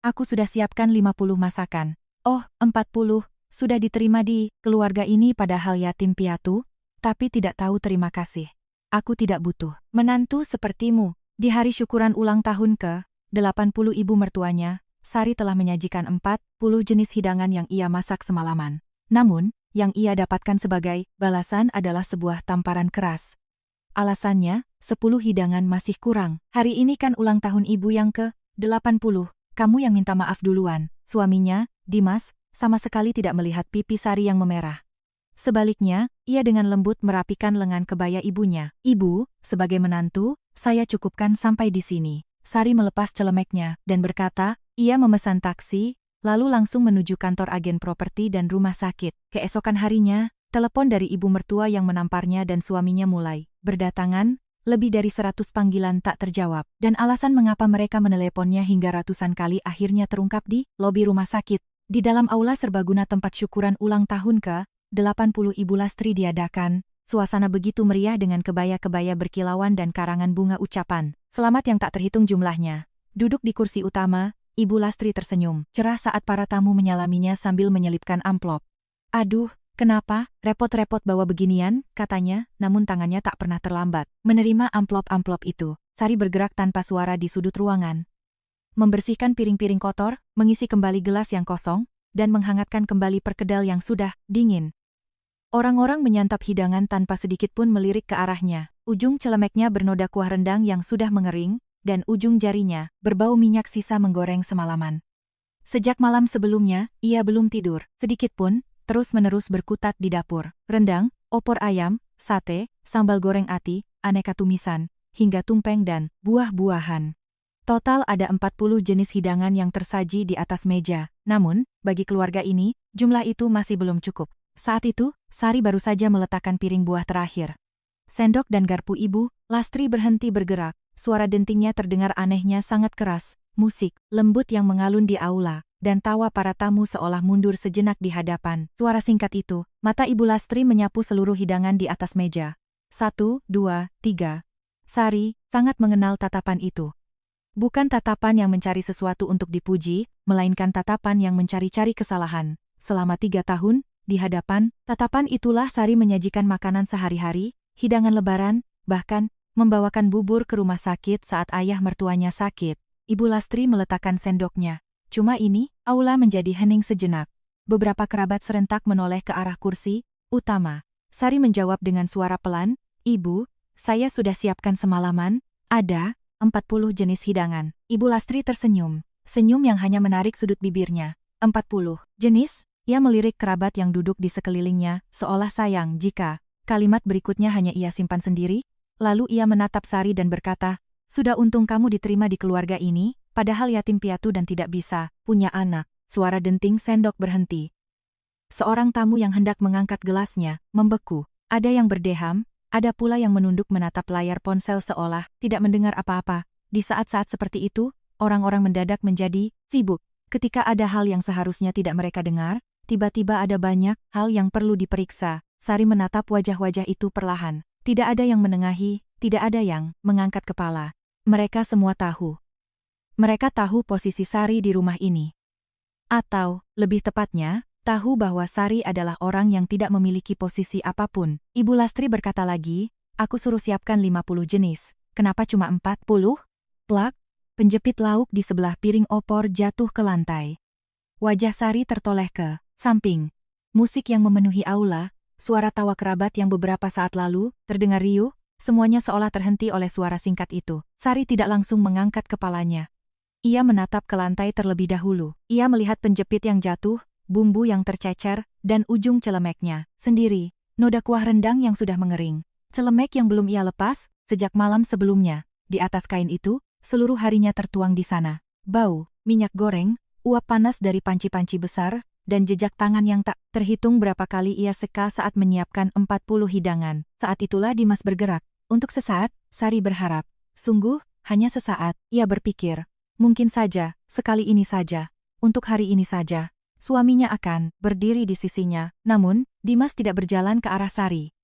Aku sudah siapkan 50 masakan. Oh, 40, sudah diterima di keluarga ini padahal yatim piatu, tapi tidak tahu terima kasih. Aku tidak butuh menantu sepertimu. Di hari syukuran ulang tahun ke-80 ibu mertuanya, Sari telah menyajikan 40 jenis hidangan yang ia masak semalaman. Namun, yang ia dapatkan sebagai balasan adalah sebuah tamparan keras. Alasannya, 10 hidangan masih kurang. Hari ini kan ulang tahun ibu yang ke-80. Kamu yang minta maaf duluan. Suaminya, Dimas, sama sekali tidak melihat pipi Sari yang memerah. Sebaliknya, ia dengan lembut merapikan lengan kebaya ibunya. Ibu, sebagai menantu, saya cukupkan sampai di sini. Sari melepas celemeknya dan berkata, ia memesan taksi, lalu langsung menuju kantor agen properti dan rumah sakit. Keesokan harinya, telepon dari ibu mertua yang menamparnya dan suaminya mulai berdatangan, lebih dari 100 panggilan tak terjawab, dan alasan mengapa mereka meneleponnya hingga ratusan kali akhirnya terungkap di lobi rumah sakit. Di dalam aula serbaguna tempat syukuran ulang tahun ke-80 Ibu Lastri diadakan, suasana begitu meriah dengan kebaya-kebaya berkilauan dan karangan bunga ucapan selamat yang tak terhitung jumlahnya. Duduk di kursi utama, Ibu Lastri tersenyum cerah saat para tamu menyalaminya sambil menyelipkan amplop. Aduh, kenapa, repot-repot bawa beginian, katanya, namun tangannya tak pernah terlambat. Menerima amplop-amplop itu, Sari bergerak tanpa suara di sudut ruangan. Membersihkan piring-piring kotor, mengisi kembali gelas yang kosong, dan menghangatkan kembali perkedel yang sudah dingin. Orang-orang menyantap hidangan tanpa sedikit pun melirik ke arahnya. Ujung celemeknya bernoda kuah rendang yang sudah mengering, dan ujung jarinya berbau minyak sisa menggoreng semalaman. Sejak malam sebelumnya, ia belum tidur, sedikit pun, terus-menerus berkutat di dapur. Rendang, opor ayam, sate, sambal goreng ati, aneka tumisan, hingga tumpeng dan buah-buahan. Total ada 40 jenis hidangan yang tersaji di atas meja. Namun, bagi keluarga ini, jumlah itu masih belum cukup. Saat itu, Sari baru saja meletakkan piring buah terakhir. Sendok dan garpu Ibu Lastri berhenti bergerak. Suara dentingnya terdengar anehnya sangat keras. Musik lembut yang mengalun di aula, dan tawa para tamu seolah mundur sejenak di hadapan. Suara singkat itu, mata Ibu Lastri menyapu seluruh hidangan di atas meja. 1, 2, 3. Sari sangat mengenal tatapan itu. Bukan tatapan yang mencari sesuatu untuk dipuji, melainkan tatapan yang mencari-cari kesalahan. Selama 3 tahun, di hadapan, tatapan itulah Sari menyajikan makanan sehari-hari, hidangan lebaran, bahkan membawakan bubur ke rumah sakit saat ayah mertuanya sakit. Ibu Lastri meletakkan sendoknya. Cuma ini, aula menjadi hening sejenak. Beberapa kerabat serentak menoleh ke arah kursi utama. Sari menjawab dengan suara pelan, "Ibu, saya sudah siapkan semalaman, ada 40 jenis hidangan." Ibu Lastri tersenyum, senyum yang hanya menarik sudut bibirnya. 40 jenis? Ia melirik kerabat yang duduk di sekelilingnya, seolah sayang jika kalimat berikutnya hanya ia simpan sendiri. Lalu ia menatap Sari dan berkata, "Sudah untung kamu diterima di keluarga ini, padahal yatim piatu dan tidak bisa punya anak." Suara denting sendok berhenti. Seorang tamu yang hendak mengangkat gelasnya membeku. Ada yang berdeham, ada pula yang menunduk menatap layar ponsel seolah tidak mendengar apa-apa. Di saat-saat seperti itu, orang-orang mendadak menjadi sibuk. Ketika ada hal yang seharusnya tidak mereka dengar, tiba-tiba ada banyak hal yang perlu diperiksa. Sari menatap wajah-wajah itu perlahan. Tidak ada yang menengahi, tidak ada yang mengangkat kepala. Mereka semua tahu. Mereka tahu posisi Sari di rumah ini. Atau, lebih tepatnya, tahu bahwa Sari adalah orang yang tidak memiliki posisi apapun. Ibu Lastri berkata lagi, "Aku suruh siapkan 50 jenis. Kenapa cuma 40? Plak, penjepit lauk di sebelah piring opor jatuh ke lantai. Wajah Sari tertoleh ke samping. Musik yang memenuhi aula, suara tawa kerabat yang beberapa saat lalu terdengar riuh, semuanya seolah terhenti oleh suara singkat itu. Sari tidak langsung mengangkat kepalanya. Ia menatap ke lantai terlebih dahulu. Ia melihat penjepit yang jatuh, bumbu yang tercecer, dan ujung celemeknya sendiri, noda kuah rendang yang sudah mengering. Celemek yang belum ia lepas sejak malam sebelumnya. Di atas kain itu, seluruh harinya tertuang di sana. Bau minyak goreng, uap panas dari panci-panci besar, dan jejak tangan yang tak terhitung berapa kali ia seka saat menyiapkan 40 hidangan. Saat itulah Dimas bergerak. Untuk sesaat, Sari berharap. Sungguh, hanya sesaat, ia berpikir. Mungkin saja, sekali ini saja, untuk hari ini saja, suaminya akan berdiri di sisinya. Namun, Dimas tidak berjalan ke arah Sari.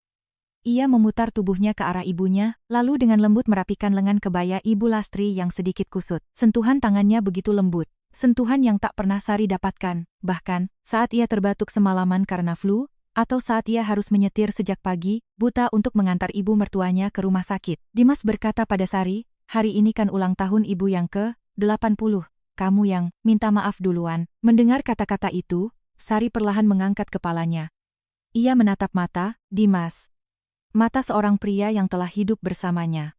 Ia memutar tubuhnya ke arah ibunya, lalu dengan lembut merapikan lengan kebaya Ibu Lastri yang sedikit kusut. Sentuhan tangannya begitu lembut, Sentuhan yang tak pernah Sari dapatkan, bahkan saat ia terbatuk semalaman karena flu, atau saat ia harus menyetir sejak pagi, buta untuk mengantar ibu mertuanya ke rumah sakit. Dimas berkata pada Sari, hari ini kan ulang tahun ibu yang ke-80. Kamu yang minta maaf duluan. Mendengar kata-kata itu, Sari perlahan mengangkat kepalanya. Ia menatap mata Dimas. Mata seorang pria yang telah hidup bersamanya.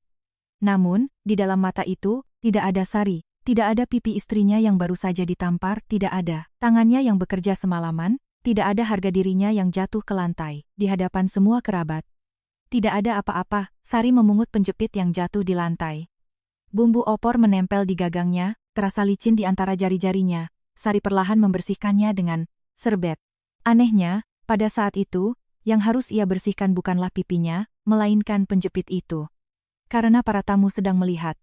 Namun, di dalam mata itu, tidak ada Sari. Tidak ada pipi istrinya yang baru saja ditampar, tidak ada tangannya yang bekerja semalaman, tidak ada harga dirinya yang jatuh ke lantai, di hadapan semua kerabat. Tidak ada apa-apa, Sari memungut penjepit yang jatuh di lantai. Bumbu opor menempel di gagangnya, terasa licin di antara jari-jarinya. Sari perlahan membersihkannya dengan serbet. Anehnya, pada saat itu, yang harus ia bersihkan bukanlah pipinya, melainkan penjepit itu. Karena para tamu sedang melihat.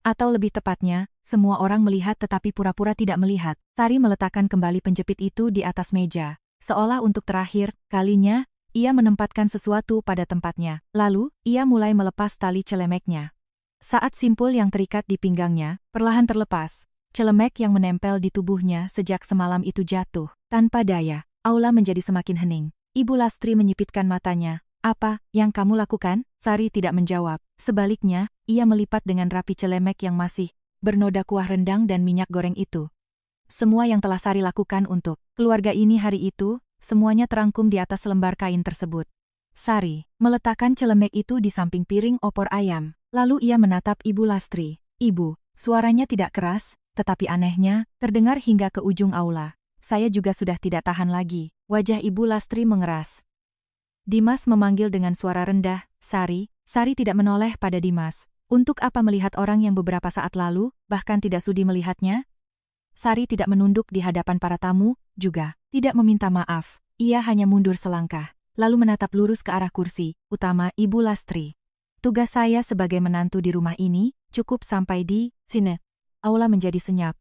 Atau lebih tepatnya, semua orang melihat tetapi pura-pura tidak melihat. Sari meletakkan kembali penjepit itu di atas meja. Seolah untuk terakhir kalinya, ia menempatkan sesuatu pada tempatnya. Lalu, ia mulai melepas tali celemeknya. Saat simpul yang terikat di pinggangnya, perlahan terlepas. Celemek yang menempel di tubuhnya sejak semalam itu jatuh. Tanpa daya, aula menjadi semakin hening. Ibu Lastri menyipitkan matanya. Apa yang kamu lakukan? Sari tidak menjawab. Sebaliknya, ia melipat dengan rapi celemek yang masih bernoda kuah rendang dan minyak goreng itu. Semua yang telah Sari lakukan untuk keluarga ini hari itu, semuanya terangkum di atas lembar kain tersebut. Sari meletakkan celemek itu di samping piring opor ayam. Lalu ia menatap Ibu Lastri. Ibu, suaranya tidak keras, tetapi anehnya, terdengar hingga ke ujung aula. Saya juga sudah tidak tahan lagi. Wajah Ibu Lastri mengeras. Dimas memanggil dengan suara rendah, Sari. Sari tidak menoleh pada Dimas. Untuk apa melihat orang yang beberapa saat lalu, bahkan tidak sudi melihatnya? Sari tidak menunduk di hadapan para tamu, juga tidak meminta maaf. Ia hanya mundur selangkah, lalu menatap lurus ke arah kursi utama Ibu Lastri. Tugas saya sebagai menantu di rumah ini, cukup sampai di sini. Aula menjadi senyap.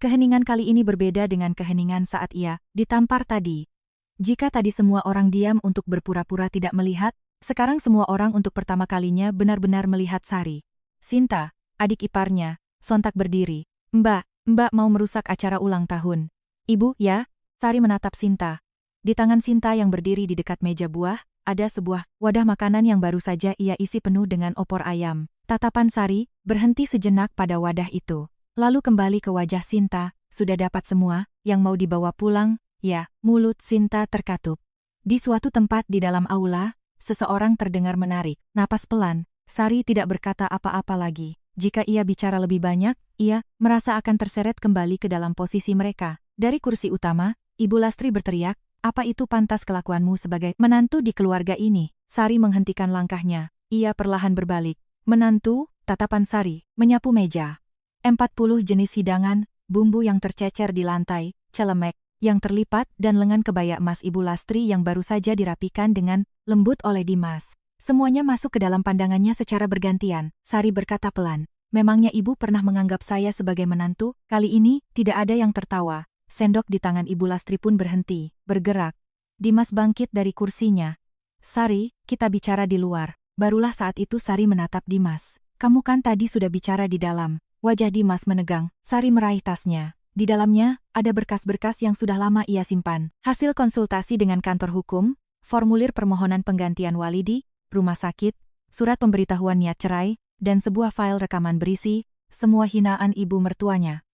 Keheningan kali ini berbeda dengan keheningan saat ia ditampar tadi. Jika tadi semua orang diam untuk berpura-pura tidak melihat, sekarang semua orang untuk pertama kalinya benar-benar melihat Sari. Sinta, adik iparnya, sontak berdiri. Mbak mau merusak acara ulang tahun. Ibu, ya? Sari menatap Sinta. Di tangan Sinta yang berdiri di dekat meja buah, ada sebuah wadah makanan yang baru saja ia isi penuh dengan opor ayam. Tatapan Sari berhenti sejenak pada wadah itu. Lalu kembali ke wajah Sinta. Sudah dapat semua yang mau dibawa pulang? Ya, mulut Sinta terkatup. Di suatu tempat di dalam aula, seseorang terdengar menarik napas pelan. Sari tidak berkata apa-apa lagi. Jika ia bicara lebih banyak, ia merasa akan terseret kembali ke dalam posisi mereka. Dari kursi utama, Ibu Lastri berteriak, apa itu pantas kelakuanmu sebagai menantu di keluarga ini? Sari menghentikan langkahnya. Ia perlahan berbalik. Menantu, tatapan Sari, menyapu meja. 40 jenis hidangan, bumbu yang tercecer di lantai, celemek yang terlipat dan lengan kebaya emas Ibu Lastri yang baru saja dirapikan dengan lembut oleh Dimas. Semuanya masuk ke dalam pandangannya secara bergantian. Sari berkata pelan, memangnya ibu pernah menganggap saya sebagai menantu? Kali ini, tidak ada yang tertawa. Sendok di tangan Ibu Lastri pun berhenti, bergerak. Dimas bangkit dari kursinya. Sari, kita bicara di luar. Barulah saat itu Sari menatap Dimas. Kamu kan tadi sudah bicara di dalam. Wajah Dimas menegang. Sari meraih tasnya. Di dalamnya, ada berkas-berkas yang sudah lama ia simpan. Hasil konsultasi dengan kantor hukum, formulir permohonan penggantian walidi, rumah sakit, surat pemberitahuan niat cerai, dan sebuah file rekaman berisi, semua hinaan ibu mertuanya.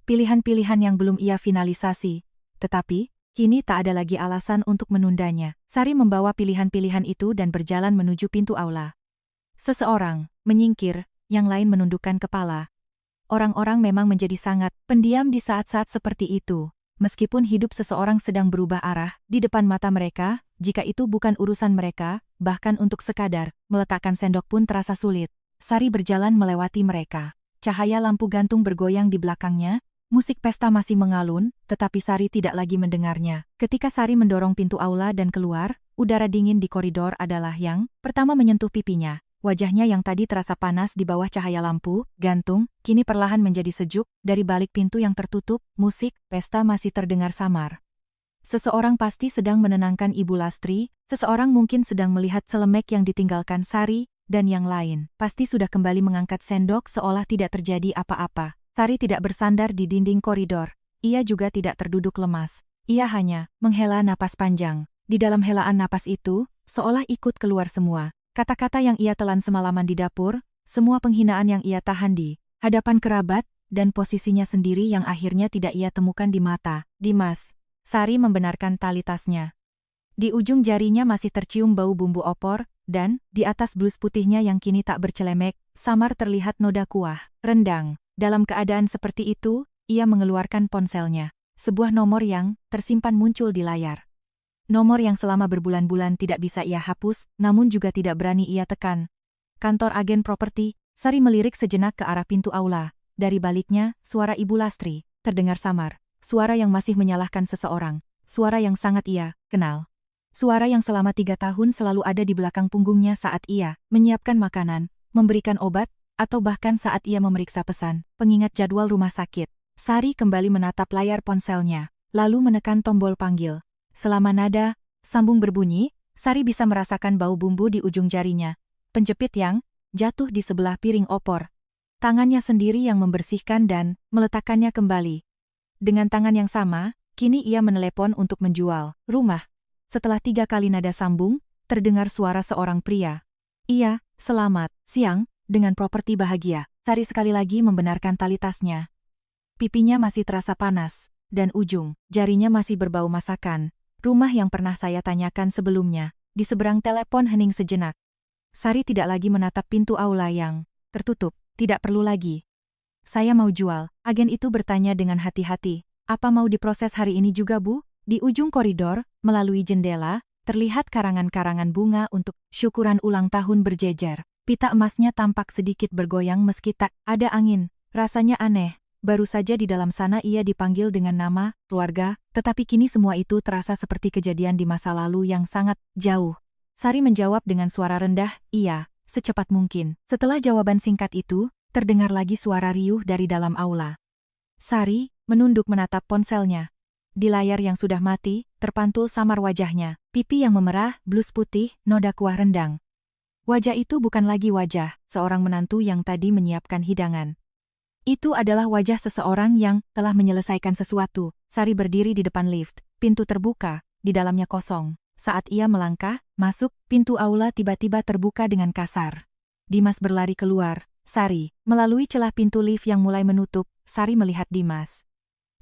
Pilihan-pilihan yang belum ia finalisasi, tetapi, kini tak ada lagi alasan untuk menundanya. Sari membawa pilihan-pilihan itu dan berjalan menuju pintu aula. Seseorang menyingkir, yang lain menundukkan kepala. Orang-orang memang menjadi sangat pendiam di saat-saat seperti itu. Meskipun hidup seseorang sedang berubah arah di depan mata mereka, jika itu bukan urusan mereka, bahkan untuk sekadar meletakkan sendok pun terasa sulit. Sari berjalan melewati mereka. Cahaya lampu gantung bergoyang di belakangnya, musik pesta masih mengalun, tetapi Sari tidak lagi mendengarnya. Ketika Sari mendorong pintu aula dan keluar, udara dingin di koridor adalah yang pertama menyentuh pipinya. Wajahnya yang tadi terasa panas di bawah cahaya lampu gantung, kini perlahan menjadi sejuk. Dari balik pintu yang tertutup, musik pesta masih terdengar samar. Seseorang pasti sedang menenangkan Ibu Lastri, seseorang mungkin sedang melihat celemek yang ditinggalkan Sari, dan yang lain pasti sudah kembali mengangkat sendok seolah tidak terjadi apa-apa. Sari tidak bersandar di dinding koridor. Ia juga tidak terduduk lemas. Ia hanya menghela napas panjang. Di dalam helaan napas itu, seolah ikut keluar semua. Kata-kata yang ia telan semalaman di dapur, semua penghinaan yang ia tahan di hadapan kerabat, dan posisinya sendiri yang akhirnya tidak ia temukan di mata Dimas. Sari membenarkan tali tasnya. Di ujung jarinya masih tercium bau bumbu opor, dan di atas blus putihnya yang kini tak bercelemek, samar terlihat noda kuah rendang. Dalam keadaan seperti itu, ia mengeluarkan ponselnya. Sebuah nomor yang tersimpan muncul di layar. Nomor yang selama berbulan-bulan tidak bisa ia hapus, namun juga tidak berani ia tekan. Kantor agen properti. Sari melirik sejenak ke arah pintu aula. Dari baliknya, suara Ibu Lastri terdengar samar. Suara yang masih menyalahkan seseorang. Suara yang sangat ia kenal. Suara yang selama 3 tahun selalu ada di belakang punggungnya saat ia menyiapkan makanan, memberikan obat, atau bahkan saat ia memeriksa pesan, pengingat jadwal rumah sakit. Sari kembali menatap layar ponselnya, lalu menekan tombol panggil. Selama nada sambung berbunyi, Sari bisa merasakan bau bumbu di ujung jarinya. Penjepit yang jatuh di sebelah piring opor. Tangannya sendiri yang membersihkan dan meletakkannya kembali. Dengan tangan yang sama, kini ia menelepon untuk menjual rumah. Setelah 3 kali nada sambung, terdengar suara seorang pria. Iya, selamat siang, dengan properti bahagia. Sari sekali lagi membenarkan tali tasnya. Pipinya masih terasa panas, dan ujung jarinya masih berbau masakan. Rumah yang pernah saya tanyakan sebelumnya, di seberang telepon hening sejenak. Sari tidak lagi menatap pintu aula yang tertutup. Tidak perlu lagi. Saya mau jual. Agen itu bertanya dengan hati-hati. Apa mau diproses hari ini juga, Bu? Di ujung koridor, melalui jendela, terlihat karangan-karangan bunga untuk syukuran ulang tahun berjejer. Pita emasnya tampak sedikit bergoyang meski tak ada angin. Rasanya aneh. Baru saja di dalam sana ia dipanggil dengan nama, keluarga, tetapi kini semua itu terasa seperti kejadian di masa lalu yang sangat jauh. Sari menjawab dengan suara rendah, iya. Secepat mungkin. Setelah jawaban singkat itu, terdengar lagi suara riuh dari dalam aula. Sari menunduk menatap ponselnya. Di layar yang sudah mati, terpantul samar wajahnya, pipi yang memerah, blus putih, noda kuah rendang. Wajah itu bukan lagi wajah seorang menantu yang tadi menyiapkan hidangan. Itu adalah wajah seseorang yang telah menyelesaikan sesuatu. Sari berdiri di depan lift, pintu terbuka, di dalamnya kosong. Saat ia melangkah masuk, pintu aula tiba-tiba terbuka dengan kasar. Dimas berlari keluar. Sari, melalui celah pintu lift yang mulai menutup, Sari melihat Dimas.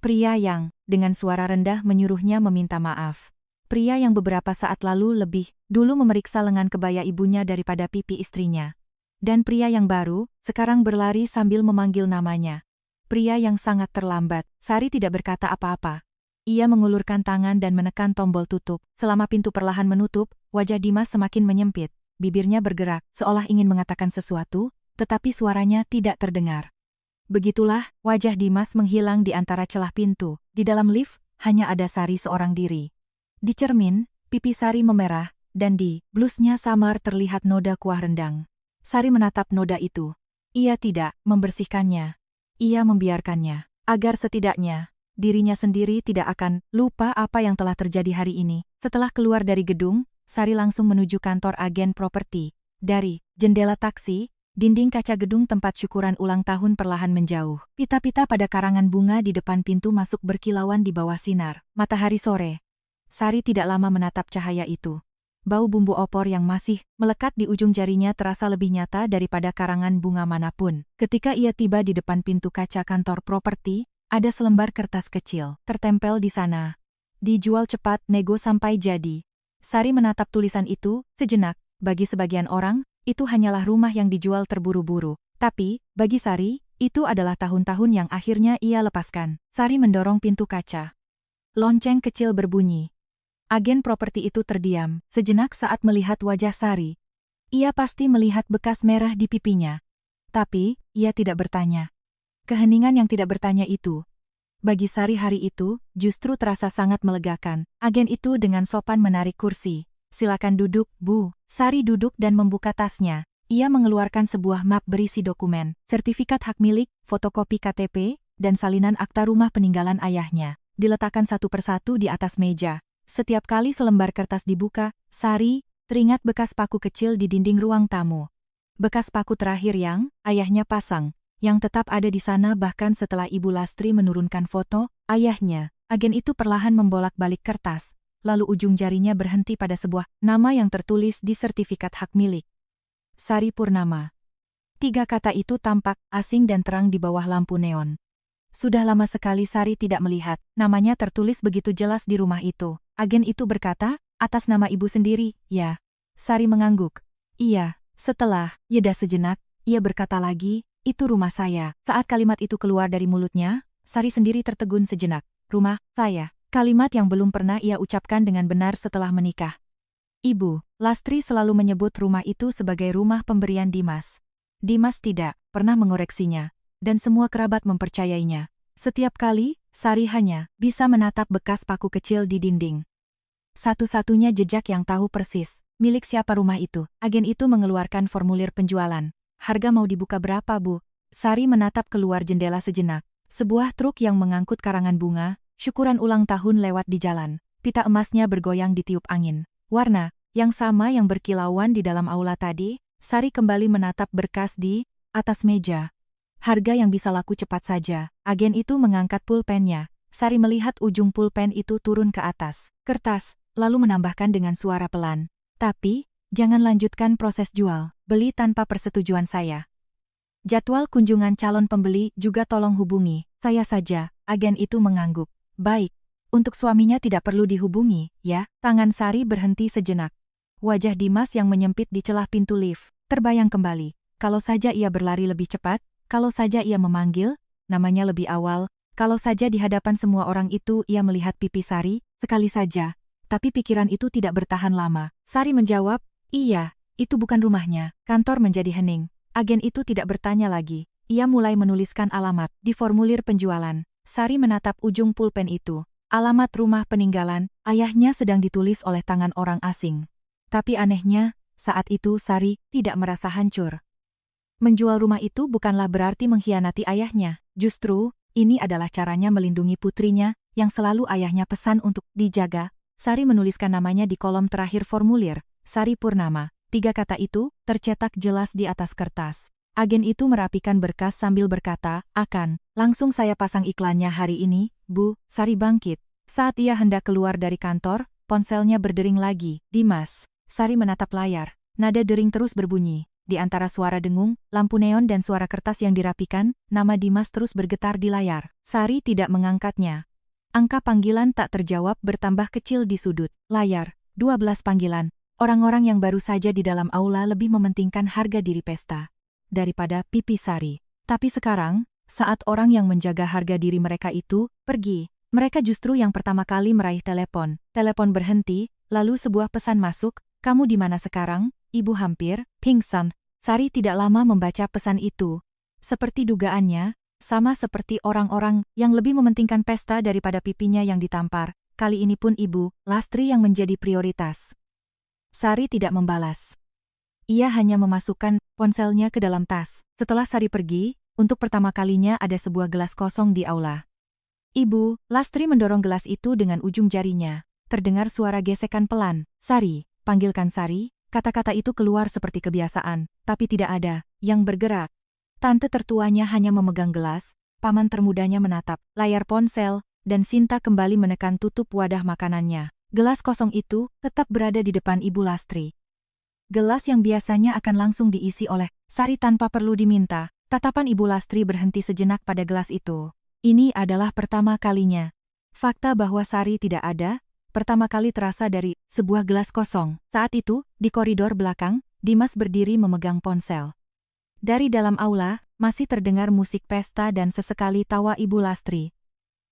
Pria yang, dengan suara rendah menyuruhnya meminta maaf. Pria yang beberapa saat lalu lebih dulu memeriksa lengan kebaya ibunya daripada pipi istrinya. Dan pria yang baru, sekarang berlari sambil memanggil namanya. Pria yang sangat terlambat. Sari tidak berkata apa-apa. Ia mengulurkan tangan dan menekan tombol tutup. Selama pintu perlahan menutup, wajah Dimas semakin menyempit. Bibirnya bergerak, seolah ingin mengatakan sesuatu, tetapi suaranya tidak terdengar. Begitulah, wajah Dimas menghilang di antara celah pintu. Di dalam lift, hanya ada Sari seorang diri. Di cermin, pipi Sari memerah, dan di blusnya samar terlihat noda kuah rendang. Sari menatap noda itu. Ia tidak membersihkannya. Ia membiarkannya, agar setidaknya dirinya sendiri tidak akan lupa apa yang telah terjadi hari ini. Setelah keluar dari gedung, Sari langsung menuju kantor agen properti. Dari jendela taksi, dinding kaca gedung tempat syukuran ulang tahun perlahan menjauh. Pita-pita pada karangan bunga di depan pintu masuk berkilauan di bawah sinar matahari sore. Sari tidak lama menatap cahaya itu. Bau bumbu opor yang masih melekat di ujung jarinya terasa lebih nyata daripada karangan bunga manapun. Ketika ia tiba di depan pintu kaca kantor properti, ada selembar kertas kecil tertempel di sana. Dijual cepat, nego sampai jadi. Sari menatap tulisan itu sejenak. Bagi sebagian orang, itu hanyalah rumah yang dijual terburu-buru. Tapi, bagi Sari, itu adalah tahun-tahun yang akhirnya ia lepaskan. Sari mendorong pintu kaca. Lonceng kecil berbunyi. Agen properti itu terdiam sejenak saat melihat wajah Sari. Ia pasti melihat bekas merah di pipinya. Tapi, ia tidak bertanya. Keheningan yang tidak bertanya itu, bagi Sari hari itu, justru terasa sangat melegakan. Agen itu dengan sopan menarik kursi. Silakan duduk, Bu. Sari duduk dan membuka tasnya. Ia mengeluarkan sebuah map berisi dokumen, sertifikat hak milik, fotokopi KTP, dan salinan akta rumah peninggalan ayahnya. Diletakkan satu persatu di atas meja. Setiap kali selembar kertas dibuka, Sari teringat bekas paku kecil di dinding ruang tamu. Bekas paku terakhir yang ayahnya pasang, yang tetap ada di sana bahkan setelah Ibu Lastri menurunkan foto ayahnya. Agen itu perlahan membolak-balik kertas, lalu ujung jarinya berhenti pada sebuah nama yang tertulis di sertifikat hak milik. Sari Purnama. 3 kata itu tampak asing dan terang di bawah lampu neon. Sudah lama sekali Sari tidak melihat namanya tertulis begitu jelas di rumah itu. Agen itu berkata, atas nama ibu sendiri, ya. Sari mengangguk. Iya. Setelah jeda sejenak, ia berkata lagi, itu rumah saya. Saat kalimat itu keluar dari mulutnya, Sari sendiri tertegun sejenak. Rumah saya. Kalimat yang belum pernah ia ucapkan dengan benar setelah menikah. Ibu Lastri selalu menyebut rumah itu sebagai rumah pemberian Dimas. Dimas tidak pernah mengoreksinya, dan semua kerabat mempercayainya. Setiap kali, Sari hanya bisa menatap bekas paku kecil di dinding. Satu-satunya jejak yang tahu persis, milik siapa rumah itu. Agen itu mengeluarkan formulir penjualan. Harga mau dibuka berapa, Bu? Sari menatap keluar jendela sejenak. Sebuah truk yang mengangkut karangan bunga, syukuran ulang tahun lewat di jalan. Pita emasnya bergoyang ditiup angin. Warna yang sama yang berkilauan di dalam aula tadi. Sari kembali menatap berkas di atas meja. Harga yang bisa laku cepat saja. Agen itu mengangkat pulpennya. Sari melihat ujung pulpen itu turun ke atas kertas, lalu menambahkan dengan suara pelan. Tapi, jangan lanjutkan proses jual beli tanpa persetujuan saya. Jadwal kunjungan calon pembeli juga tolong hubungi saya saja. Agen itu mengangguk. Baik. Untuk suaminya tidak perlu dihubungi, ya. Tangan Sari berhenti sejenak. Wajah Dimas yang menyempit di celah pintu lift terbayang kembali. Kalau saja ia berlari lebih cepat, kalau saja ia memanggil namanya lebih awal, kalau saja di hadapan semua orang itu ia melihat pipi Sari, sekali saja. Tapi pikiran itu tidak bertahan lama. Sari menjawab, iya, itu bukan rumahnya. Kantor menjadi hening. Agen itu tidak bertanya lagi. Ia mulai menuliskan alamat di formulir penjualan. Sari menatap ujung pulpen itu. Alamat rumah peninggalan, ayahnya sedang ditulis oleh tangan orang asing. Tapi anehnya, saat itu Sari tidak merasa hancur. Menjual rumah itu bukanlah berarti mengkhianati ayahnya. Justru, ini adalah caranya melindungi putrinya, yang selalu ayahnya pesan untuk dijaga. Sari menuliskan namanya di kolom terakhir formulir, Sari Purnama. 3 kata itu tercetak jelas di atas kertas. Agen itu merapikan berkas sambil berkata, langsung saya pasang iklannya hari ini, Bu. Sari bangkit. Saat ia hendak keluar dari kantor, ponselnya berdering lagi. Dimas. Sari menatap layar. Nada dering terus berbunyi. Di antara suara dengung, lampu neon dan suara kertas yang dirapikan, nama Dimas terus bergetar di layar. Sari tidak mengangkatnya. Angka panggilan tak terjawab bertambah kecil di sudut layar. 12 panggilan. Orang-orang yang baru saja di dalam aula lebih mementingkan harga diri pesta daripada pipi Sari. Tapi sekarang, saat orang yang menjaga harga diri mereka itu pergi, mereka justru yang pertama kali meraih telepon. Telepon berhenti, lalu sebuah pesan masuk. Kamu di mana sekarang? Ibu hampir pingsan. Sari tidak lama membaca pesan itu. Seperti dugaannya, sama seperti orang-orang yang lebih mementingkan pesta daripada pipinya yang ditampar. Kali ini pun Ibu Lastri yang menjadi prioritas. Sari tidak membalas. Ia hanya memasukkan ponselnya ke dalam tas. Setelah Sari pergi, untuk pertama kalinya ada sebuah gelas kosong di aula. Ibu Lastri mendorong gelas itu dengan ujung jarinya. Terdengar suara gesekan pelan. Sari. Panggilkan Sari, kata-kata itu keluar seperti kebiasaan, tapi tidak ada yang bergerak. Tante tertuanya hanya memegang gelas, paman termudanya menatap layar ponsel, dan Sinta kembali menekan tutup wadah makanannya. Gelas kosong itu tetap berada di depan Ibu Lastri. Gelas yang biasanya akan langsung diisi oleh Sari tanpa perlu diminta. Tatapan Ibu Lastri berhenti sejenak pada gelas itu. Ini adalah pertama kalinya. Fakta bahwa Sari tidak ada, pertama kali terasa dari sebuah gelas kosong. Saat itu, di koridor belakang, Dimas berdiri memegang ponsel. Dari dalam aula, masih terdengar musik pesta dan sesekali tawa Ibu Lastri.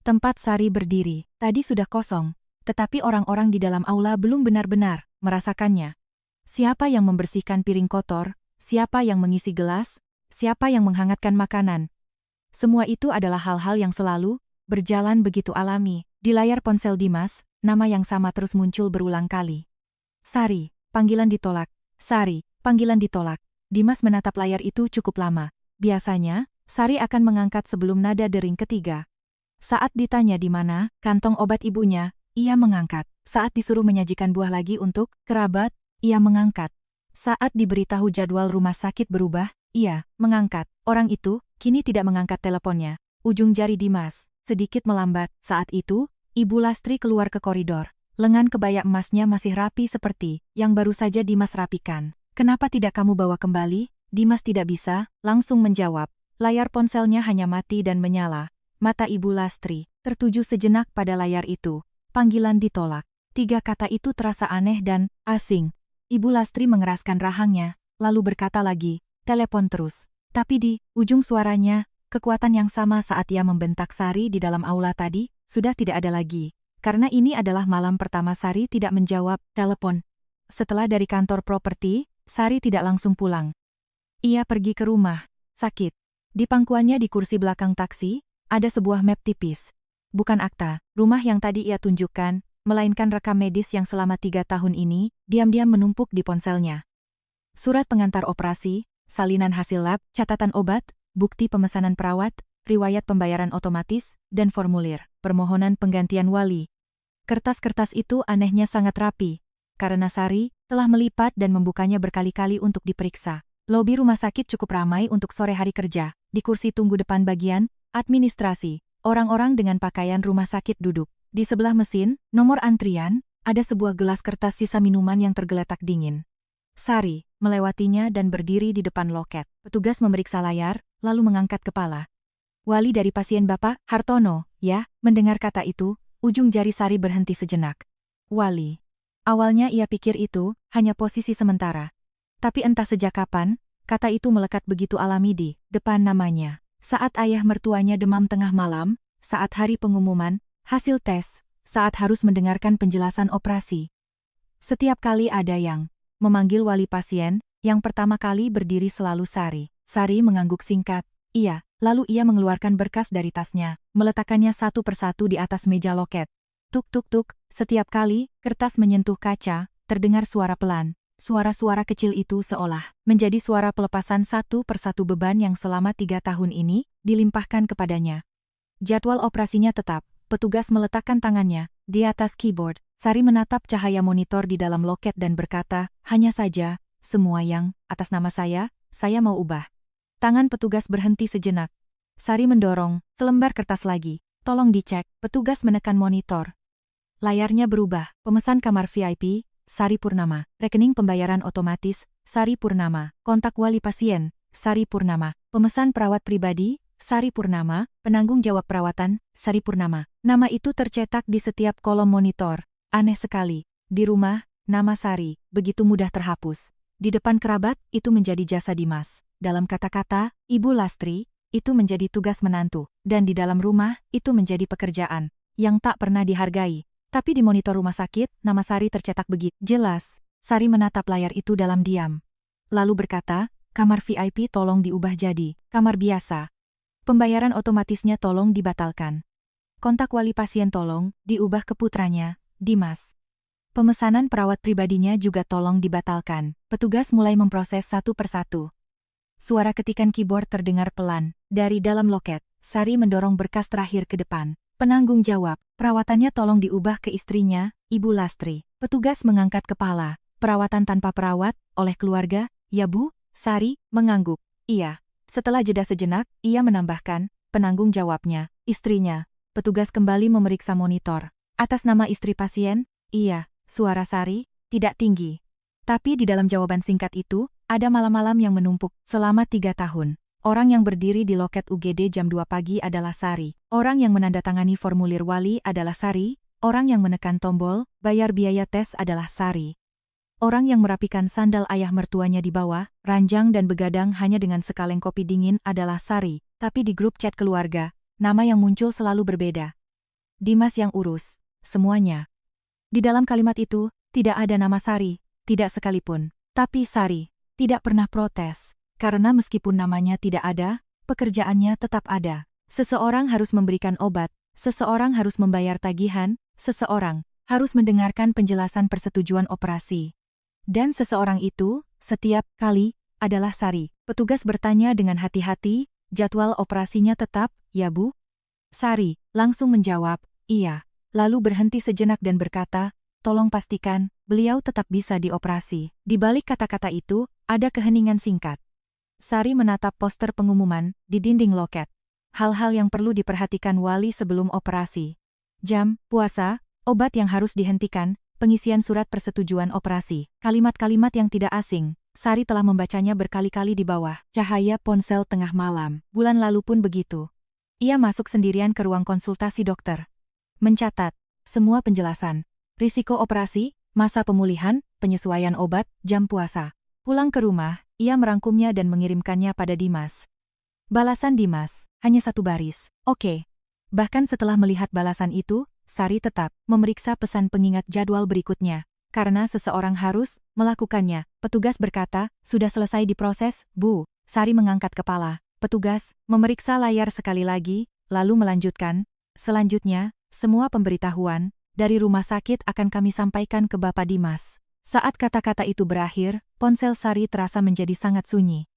Tempat Sari berdiri, tadi sudah kosong, tetapi orang-orang di dalam aula belum benar-benar merasakannya. Siapa yang membersihkan piring kotor, siapa yang mengisi gelas, siapa yang menghangatkan makanan. Semua itu adalah hal-hal yang selalu berjalan begitu alami. Di layar ponsel Dimas, nama yang sama terus muncul berulang kali. Sari, panggilan ditolak. Sari, panggilan ditolak. Dimas menatap layar itu cukup lama. Biasanya, Sari akan mengangkat sebelum nada dering ketiga. Saat ditanya di mana kantong obat ibunya, ia mengangkat. Saat disuruh menyajikan buah lagi untuk kerabat, ia mengangkat. Saat diberitahu jadwal rumah sakit berubah, Iya, mengangkat. Orang itu, kini tidak mengangkat teleponnya. Ujung jari Dimas sedikit melambat. Saat itu, Ibu Lastri keluar ke koridor. Lengan kebaya emasnya masih rapi seperti yang baru saja Dimas rapikan. Kenapa tidak kamu bawa kembali? Dimas tidak bisa, langsung menjawab. Layar ponselnya hanya mati dan menyala. Mata Ibu Lastri tertuju sejenak pada layar itu. Panggilan ditolak. 3 kata itu terasa aneh dan asing. Ibu Lastri mengeraskan rahangnya, lalu berkata lagi, telepon terus. Tapi di ujung suaranya, kekuatan yang sama saat ia membentak Sari di dalam aula tadi, sudah tidak ada lagi. Karena ini adalah malam pertama Sari tidak menjawab telepon. Setelah dari kantor properti, Sari tidak langsung pulang. Ia pergi ke rumah sakit. Di pangkuannya di kursi belakang taksi, ada sebuah map tipis. Bukan akta, rumah yang tadi ia tunjukkan, melainkan rekam medis yang selama 3 tahun ini, diam-diam menumpuk di ponselnya. Surat pengantar operasi, salinan hasil lab, catatan obat, bukti pemesanan perawat, riwayat pembayaran otomatis, dan formulir permohonan penggantian wali. Kertas-kertas itu anehnya sangat rapi, karena Sari telah melipat dan membukanya berkali-kali untuk diperiksa. Lobi rumah sakit cukup ramai untuk sore hari kerja. Di kursi tunggu depan bagian administrasi, orang-orang dengan pakaian rumah sakit duduk. Di sebelah mesin, nomor antrian, ada sebuah gelas kertas sisa minuman yang tergeletak dingin. Sari melewatinya dan berdiri di depan loket. Petugas memeriksa layar, lalu mengangkat kepala. Wali dari pasien Bapak Hartono, ya? Mendengar kata itu, ujung jari Sari berhenti sejenak. Wali. Awalnya ia pikir itu hanya posisi sementara. Tapi entah sejak kapan, kata itu melekat begitu alami di depan namanya. Saat ayah mertuanya demam tengah malam, saat hari pengumuman, hasil tes, saat harus mendengarkan penjelasan operasi. Setiap kali ada yang memanggil wali pasien, yang pertama kali berdiri selalu Sari. Sari mengangguk singkat, iya. Lalu ia mengeluarkan berkas dari tasnya, meletakkannya satu persatu di atas meja loket. Tuk tuk tuk, setiap kali kertas menyentuh kaca, terdengar suara pelan. Suara-suara kecil itu seolah menjadi suara pelepasan satu persatu beban yang selama 3 tahun ini dilimpahkan kepadanya. Jadwal operasinya tetap, petugas meletakkan tangannya di atas keyboard. Sari menatap cahaya monitor di dalam loket dan berkata, hanya saja, semua yang atas nama saya mau ubah. Tangan petugas berhenti sejenak. Sari mendorong selembar kertas lagi. Tolong dicek. Petugas menekan monitor. Layarnya berubah. Pemesan kamar VIP, Sari Purnama. Rekening pembayaran otomatis, Sari Purnama. Kontak wali pasien, Sari Purnama. Pemesan perawat pribadi, Sari Purnama. Penanggung jawab perawatan, Sari Purnama. Nama itu tercetak di setiap kolom monitor. Aneh sekali. Di rumah, nama Sari begitu mudah terhapus. Di depan kerabat, itu menjadi jasa Dimas. Dalam kata-kata, Ibu Lastri, itu menjadi tugas menantu. Dan di dalam rumah, itu menjadi pekerjaan yang tak pernah dihargai. Tapi di monitor rumah sakit, nama Sari tercetak begitu jelas. Sari menatap layar itu dalam diam. Lalu berkata, kamar VIP tolong diubah jadi kamar biasa. Pembayaran otomatisnya tolong dibatalkan. Kontak wali pasien tolong diubah ke putranya, Dimas. Pemesanan perawat pribadinya juga tolong dibatalkan. Petugas mulai memproses satu persatu. Suara ketikan keyboard terdengar pelan. Dari dalam loket, Sari mendorong berkas terakhir ke depan. Penanggung jawab, perawatannya tolong diubah ke istrinya, Ibu Lastri. Petugas mengangkat kepala. Perawatan tanpa perawat, oleh keluarga, ya Bu? Sari mengangguk. Iya. Setelah jeda sejenak, ia menambahkan, penanggung jawabnya, istrinya. Petugas kembali memeriksa monitor. Atas nama istri pasien, iya. Suara Sari tidak tinggi. Tapi di dalam jawaban singkat itu, ada malam-malam yang menumpuk selama 3 tahun. Orang yang berdiri di loket UGD jam 2 pagi adalah Sari. Orang yang menandatangani formulir wali adalah Sari. Orang yang menekan tombol, bayar biaya tes adalah Sari. Orang yang merapikan sandal ayah mertuanya di bawah, ranjang dan begadang hanya dengan sekaleng kopi dingin adalah Sari. Tapi di grup chat keluarga, nama yang muncul selalu berbeda. Dimas yang urus semuanya. Di dalam kalimat itu, tidak ada nama Sari, tidak sekalipun. Tapi Sari tidak pernah protes, karena meskipun namanya tidak ada, pekerjaannya tetap ada. Seseorang harus memberikan obat, seseorang harus membayar tagihan, seseorang harus mendengarkan penjelasan persetujuan operasi. Dan seseorang itu, setiap kali, adalah Sari. Petugas bertanya dengan hati-hati, jadwal operasinya tetap, ya Bu? Sari langsung menjawab, iya. Lalu berhenti sejenak dan berkata, tolong pastikan, beliau tetap bisa dioperasi. Di balik kata-kata itu, ada keheningan singkat. Sari menatap poster pengumuman di dinding loket. Hal-hal yang perlu diperhatikan wali sebelum operasi. Jam, puasa, obat yang harus dihentikan, pengisian surat persetujuan operasi. Kalimat-kalimat yang tidak asing. Sari telah membacanya berkali-kali di bawah cahaya ponsel tengah malam. Bulan lalu pun begitu. Ia masuk sendirian ke ruang konsultasi dokter. Mencatat semua penjelasan. Risiko operasi, masa pemulihan, penyesuaian obat, jam puasa. Pulang ke rumah, ia merangkumnya dan mengirimkannya pada Dimas. Balasan Dimas, hanya satu baris. Oke. Bahkan setelah melihat balasan itu, Sari tetap memeriksa pesan pengingat jadwal berikutnya. Karena seseorang harus melakukannya. Petugas berkata, sudah selesai diproses, Bu. Sari mengangkat kepala. Petugas memeriksa layar sekali lagi, lalu melanjutkan. Selanjutnya, semua pemberitahuan dari rumah sakit akan kami sampaikan ke Bapak Dimas. Saat kata-kata itu berakhir, ponsel Sari terasa menjadi sangat sunyi.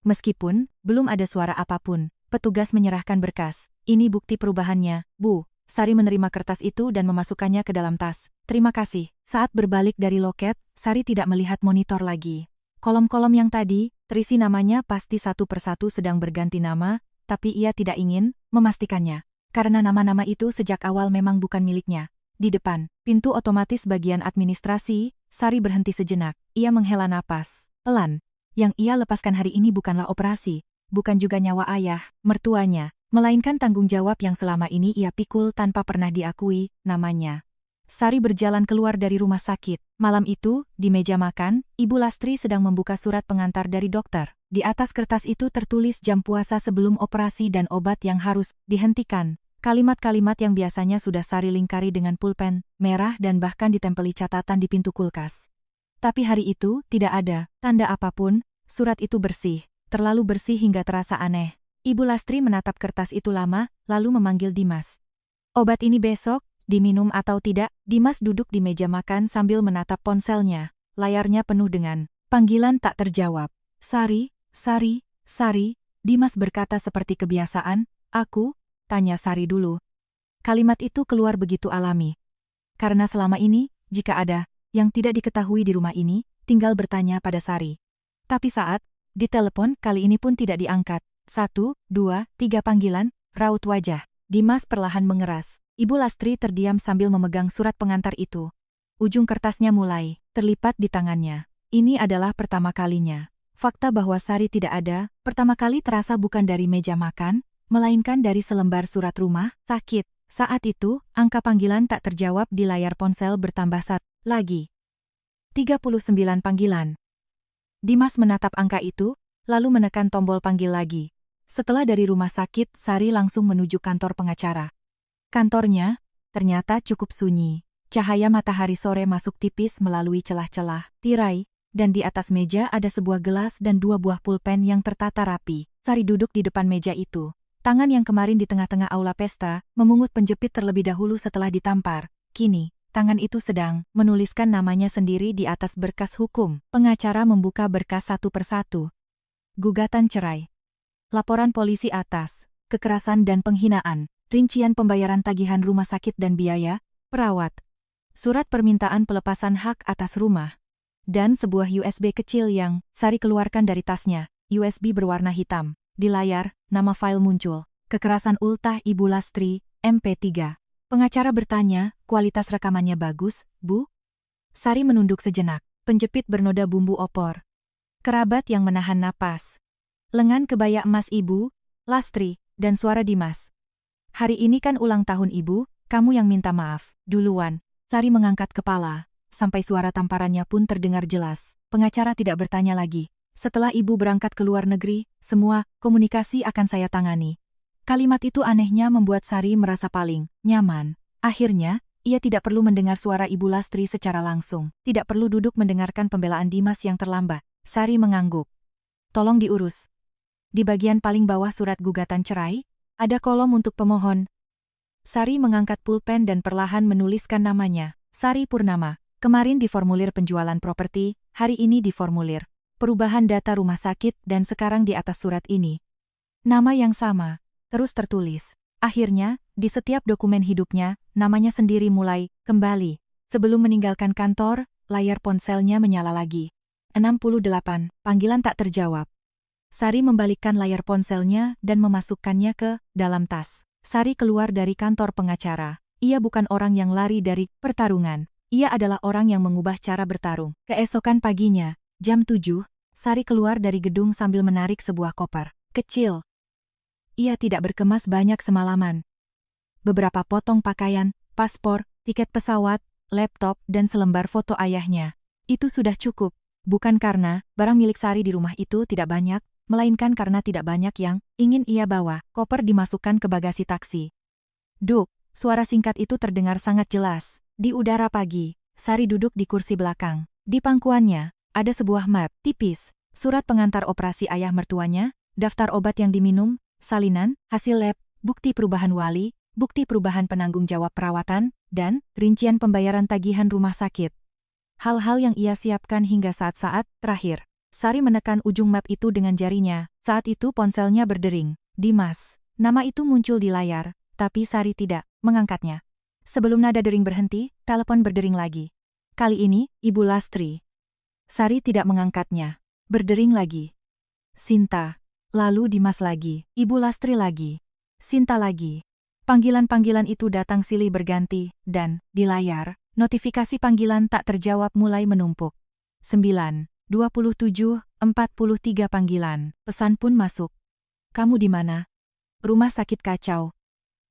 Meskipun belum ada suara apapun, petugas menyerahkan berkas. Ini bukti perubahannya, Bu. Sari menerima kertas itu dan memasukkannya ke dalam tas. Terima kasih. Saat berbalik dari loket, Sari tidak melihat monitor lagi. Kolom-kolom yang tadi, terisi namanya pasti satu persatu sedang berganti nama, tapi ia tidak ingin memastikannya. Karena nama-nama itu sejak awal memang bukan miliknya. Di depan pintu otomatis bagian administrasi, Sari berhenti sejenak. Ia menghela napas pelan. Yang ia lepaskan hari ini bukanlah operasi, bukan juga nyawa ayah, mertuanya, melainkan tanggung jawab yang selama ini ia pikul tanpa pernah diakui namanya. Sari berjalan keluar dari rumah sakit. Malam itu, di meja makan, Ibu Lastri sedang membuka surat pengantar dari dokter. Di atas kertas itu tertulis jam puasa sebelum operasi dan obat yang harus dihentikan. Kalimat-kalimat yang biasanya sudah Sari lingkari dengan pulpen merah dan bahkan ditempeli catatan di pintu kulkas. Tapi hari itu tidak ada tanda apapun, surat itu bersih, terlalu bersih hingga terasa aneh. Ibu Lastri menatap kertas itu lama, lalu memanggil Dimas. Obat ini besok, diminum atau tidak? Dimas duduk di meja makan sambil menatap ponselnya. Layarnya penuh dengan panggilan tak terjawab. Sari, Sari, Sari, Dimas berkata seperti kebiasaan, aku, tanya Sari dulu. Kalimat itu keluar begitu alami. Karena selama ini, jika ada yang tidak diketahui di rumah ini, tinggal bertanya pada Sari. Tapi saat ditelepon kali ini pun tidak diangkat. 1, 2, 3 panggilan, raut wajah. Dimas perlahan mengeras. Ibu Lastri terdiam sambil memegang surat pengantar itu. Ujung kertasnya mulai terlipat di tangannya. Ini adalah pertama kalinya. Fakta bahwa Sari tidak ada, pertama kali terasa bukan dari meja makan, melainkan dari selembar surat rumah sakit. Saat itu, angka panggilan tak terjawab di layar ponsel bertambah satu lagi. 39 panggilan. Dimas menatap angka itu, lalu menekan tombol panggil lagi. Setelah dari rumah sakit, Sari langsung menuju kantor pengacara. Kantornya ternyata cukup sunyi. Cahaya matahari sore masuk tipis melalui celah-celah tirai, dan di atas meja ada sebuah gelas dan 2 buah pulpen yang tertata rapi. Sari duduk di depan meja itu. Tangan yang kemarin di tengah-tengah aula pesta, memungut penjepit terlebih dahulu setelah ditampar. Kini, tangan itu sedang menuliskan namanya sendiri di atas berkas hukum. Pengacara membuka berkas satu persatu. Gugatan cerai. Laporan polisi atas kekerasan dan penghinaan. Rincian pembayaran tagihan rumah sakit dan biaya perawat. Surat permintaan pelepasan hak atas rumah. Dan sebuah USB kecil yang Sari keluarkan dari tasnya. USB berwarna hitam. Di layar, nama file muncul. Kekerasan ultah Ibu Lastri, MP3. Pengacara bertanya, kualitas rekamannya bagus, Bu? Sari menunduk sejenak. Penjepit bernoda bumbu opor. Kerabat yang menahan napas. Lengan kebaya emas Ibu Lastri, dan suara Dimas. Hari ini kan ulang tahun Ibu, kamu yang minta maaf. Duluan. Sari mengangkat kepala. Sampai suara tamparannya pun terdengar jelas. Pengacara tidak bertanya lagi. Setelah Ibu berangkat ke luar negeri, semua komunikasi akan saya tangani. Kalimat itu anehnya membuat Sari merasa paling nyaman. Akhirnya, ia tidak perlu mendengar suara Ibu Lastri secara langsung. Tidak perlu duduk mendengarkan pembelaan Dimas yang terlambat. Sari mengangguk. Tolong diurus. Di bagian paling bawah surat gugatan cerai, ada kolom untuk pemohon. Sari mengangkat pulpen dan perlahan menuliskan namanya. Sari Purnama. Kemarin di formulir penjualan properti, hari ini di formulir perubahan data rumah sakit dan sekarang di atas surat ini. Nama yang sama, terus tertulis. Akhirnya, di setiap dokumen hidupnya, namanya sendiri mulai kembali. Sebelum meninggalkan kantor, layar ponselnya menyala lagi. 68, panggilan tak terjawab. Sari membalikkan layar ponselnya dan memasukkannya ke dalam tas. Sari keluar dari kantor pengacara. Ia bukan orang yang lari dari pertarungan. Ia adalah orang yang mengubah cara bertarung. Keesokan paginya, jam 7, Sari keluar dari gedung sambil menarik sebuah koper kecil. Ia tidak berkemas banyak semalaman. Beberapa potong pakaian, paspor, tiket pesawat, laptop, dan selembar foto ayahnya. Itu sudah cukup. Bukan karena barang milik Sari di rumah itu tidak banyak, melainkan karena tidak banyak yang ingin ia bawa. Koper dimasukkan ke bagasi taksi. Duk, suara singkat itu terdengar sangat jelas. Di udara pagi, Sari duduk di kursi belakang. Di pangkuannya, ada sebuah map tipis, surat pengantar operasi ayah mertuanya, daftar obat yang diminum, salinan, hasil lab, bukti perubahan wali, bukti perubahan penanggung jawab perawatan, dan rincian pembayaran tagihan rumah sakit. Hal-hal yang ia siapkan hingga saat-saat terakhir. Sari menekan ujung map itu dengan jarinya. Saat itu ponselnya berdering. Dimas. Nama itu muncul di layar, tapi Sari tidak mengangkatnya. Sebelum nada dering berhenti, telepon berdering lagi. Kali ini, Ibu Lastri. Sari tidak mengangkatnya. Berdering lagi. Sinta. Lalu Dimas lagi. Ibu Lastri lagi. Sinta lagi. Panggilan-panggilan itu datang silih berganti, dan, di layar, notifikasi panggilan tak terjawab mulai menumpuk. 9. 27, 43 panggilan. Pesan pun masuk. Kamu di mana? Rumah sakit kacau.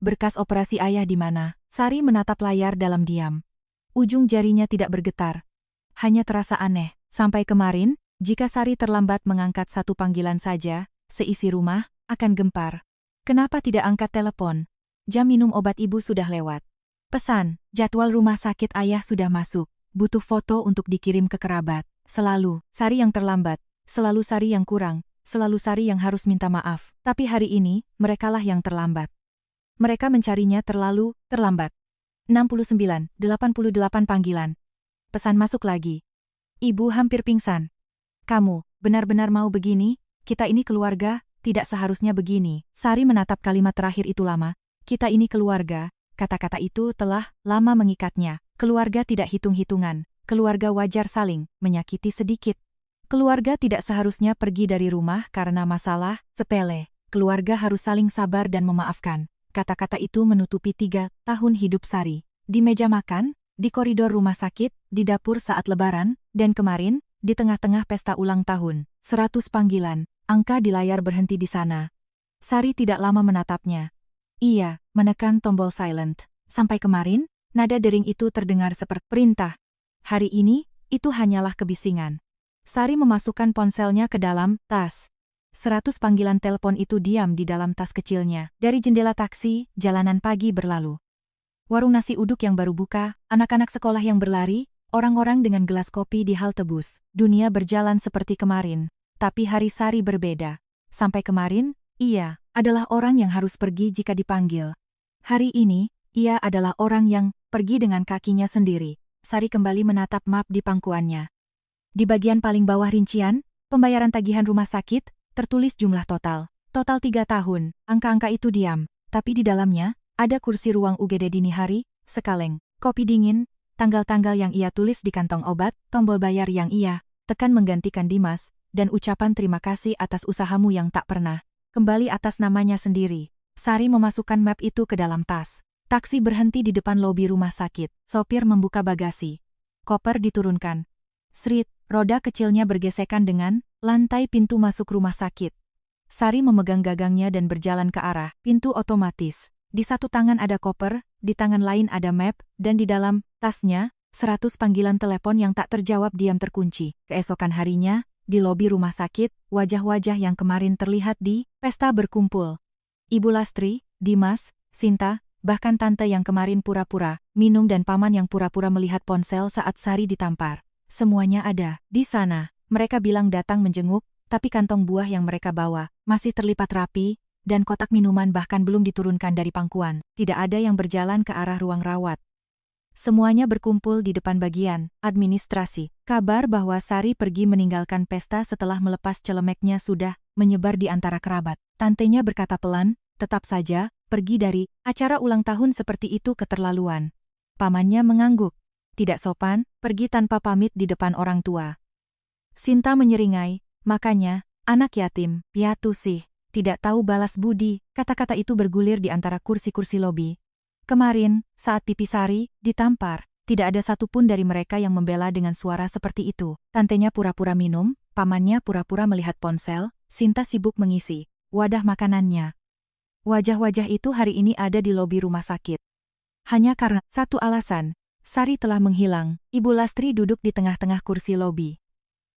Berkas operasi ayah di mana? Sari menatap layar dalam diam. Ujung jarinya tidak bergetar. Hanya terasa aneh. Sampai kemarin, jika Sari terlambat mengangkat satu panggilan saja, seisi rumah akan gempar. Kenapa tidak angkat telepon? Jam minum obat ibu sudah lewat. Pesan, jadwal rumah sakit ayah sudah masuk. Butuh foto untuk dikirim ke kerabat. Selalu, Sari yang terlambat, selalu Sari yang kurang, selalu Sari yang harus minta maaf. Tapi hari ini, merekalah yang terlambat. Mereka mencarinya terlalu terlambat. 69, 88 panggilan. Pesan masuk lagi. Ibu hampir pingsan. Kamu, benar-benar mau begini? Kita ini keluarga, tidak seharusnya begini. Sari menatap kalimat terakhir itu lama. Kita ini keluarga, kata-kata itu telah lama mengikatnya. Keluarga tidak hitung-hitungan. Keluarga wajar saling menyakiti sedikit. Keluarga tidak seharusnya pergi dari rumah karena masalah sepele. Keluarga harus saling sabar dan memaafkan. Kata-kata itu menutupi 3 tahun hidup Sari. Di meja makan, di koridor rumah sakit, di dapur saat lebaran, dan kemarin, di tengah-tengah pesta ulang tahun. 100 panggilan, angka di layar berhenti di sana. Sari tidak lama menatapnya. Ia menekan tombol silent. Sampai kemarin, nada dering itu terdengar seperti perintah. Hari ini, itu hanyalah kebisingan. Sari memasukkan ponselnya ke dalam tas. 100 panggilan telepon itu diam di dalam tas kecilnya. Dari jendela taksi, jalanan pagi berlalu. Warung nasi uduk yang baru buka, anak-anak sekolah yang berlari, orang-orang dengan gelas kopi di halte bus. Dunia berjalan seperti kemarin, tapi hari Sari berbeda. Sampai kemarin, ia adalah orang yang harus pergi jika dipanggil. Hari ini, ia adalah orang yang pergi dengan kakinya sendiri. Sari kembali menatap map di pangkuannya. Di bagian paling bawah rincian, pembayaran tagihan rumah sakit, tertulis jumlah total. Total 3 tahun, angka-angka itu diam. Tapi di dalamnya, ada kursi ruang UGD dini hari, sekaleng, kopi dingin, tanggal-tanggal yang ia tulis di kantong obat, tombol bayar yang ia tekan menggantikan Dimas, dan ucapan terima kasih atas usahamu yang tak pernah kembali atas namanya sendiri. Sari memasukkan map itu ke dalam tas. Taksi berhenti di depan lobi rumah sakit. Sopir membuka bagasi. Koper diturunkan. Srit, roda kecilnya bergesekan dengan lantai pintu masuk rumah sakit. Sari memegang gagangnya dan berjalan ke arah pintu otomatis. Di satu tangan ada koper, di tangan lain ada map, dan di dalam tasnya, 100 panggilan telepon yang tak terjawab diam terkunci. Keesokan harinya, di lobi rumah sakit, wajah-wajah yang kemarin terlihat di pesta berkumpul. Ibu Lastri, Dimas, Sinta, bahkan tante yang kemarin pura-pura minum dan paman yang pura-pura melihat ponsel saat Sari ditampar. Semuanya ada di sana. Mereka bilang datang menjenguk, tapi kantong buah yang mereka bawa masih terlipat rapi, dan kotak minuman bahkan belum diturunkan dari pangkuan. Tidak ada yang berjalan ke arah ruang rawat. Semuanya berkumpul di depan bagian administrasi. Kabar bahwa Sari pergi meninggalkan pesta setelah melepas celemeknya sudah menyebar di antara kerabat. Tantenya berkata pelan, tetap saja, pergi dari acara ulang tahun seperti itu keterlaluan. Pamannya mengangguk. Tidak sopan, pergi tanpa pamit di depan orang tua. Sinta menyeringai, makanya, Anak yatim, piatu sih. Tidak tahu balas budi, kata-kata itu bergulir di antara kursi-kursi lobi. Kemarin, saat Pipi Sari ditampar, tidak ada satupun dari mereka yang membela dengan suara seperti itu. Tantenya pura-pura minum, pamannya pura-pura melihat ponsel, Sinta sibuk mengisi wadah makanannya. Wajah-wajah itu hari ini ada di lobi rumah sakit. Hanya karena satu alasan, Sari telah menghilang. Ibu Lastri duduk di tengah-tengah kursi lobi.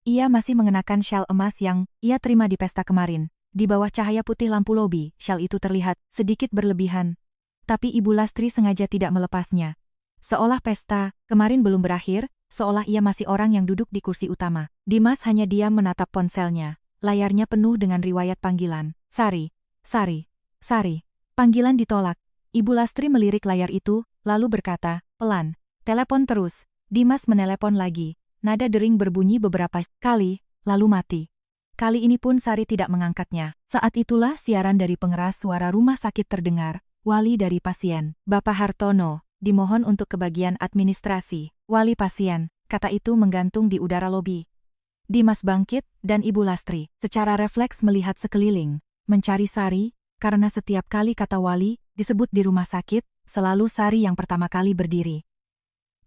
Ia masih mengenakan syal emas yang ia terima di pesta kemarin. Di bawah cahaya putih lampu lobi, syal itu terlihat sedikit berlebihan. Tapi Ibu Lastri sengaja tidak melepasnya. Seolah pesta kemarin belum berakhir, seolah ia masih orang yang duduk di kursi utama. Dimas hanya diam menatap ponselnya. Layarnya penuh dengan riwayat panggilan. Sari, Sari, Sari. Panggilan ditolak. Ibu Lastri melirik layar itu, lalu berkata, pelan. Telepon terus. Dimas menelepon lagi. Nada dering berbunyi beberapa kali, lalu mati. Kali ini pun Sari tidak mengangkatnya. Saat itulah siaran dari pengeras suara rumah sakit terdengar. Wali dari pasien, Bapak Hartono, dimohon untuk ke bagian administrasi. Wali pasien, kata itu menggantung di udara lobi. Dimas bangkit, dan Ibu Lastri, secara refleks melihat sekeliling, mencari Sari, karena setiap kali kata wali disebut di rumah sakit, selalu Sari yang pertama kali berdiri.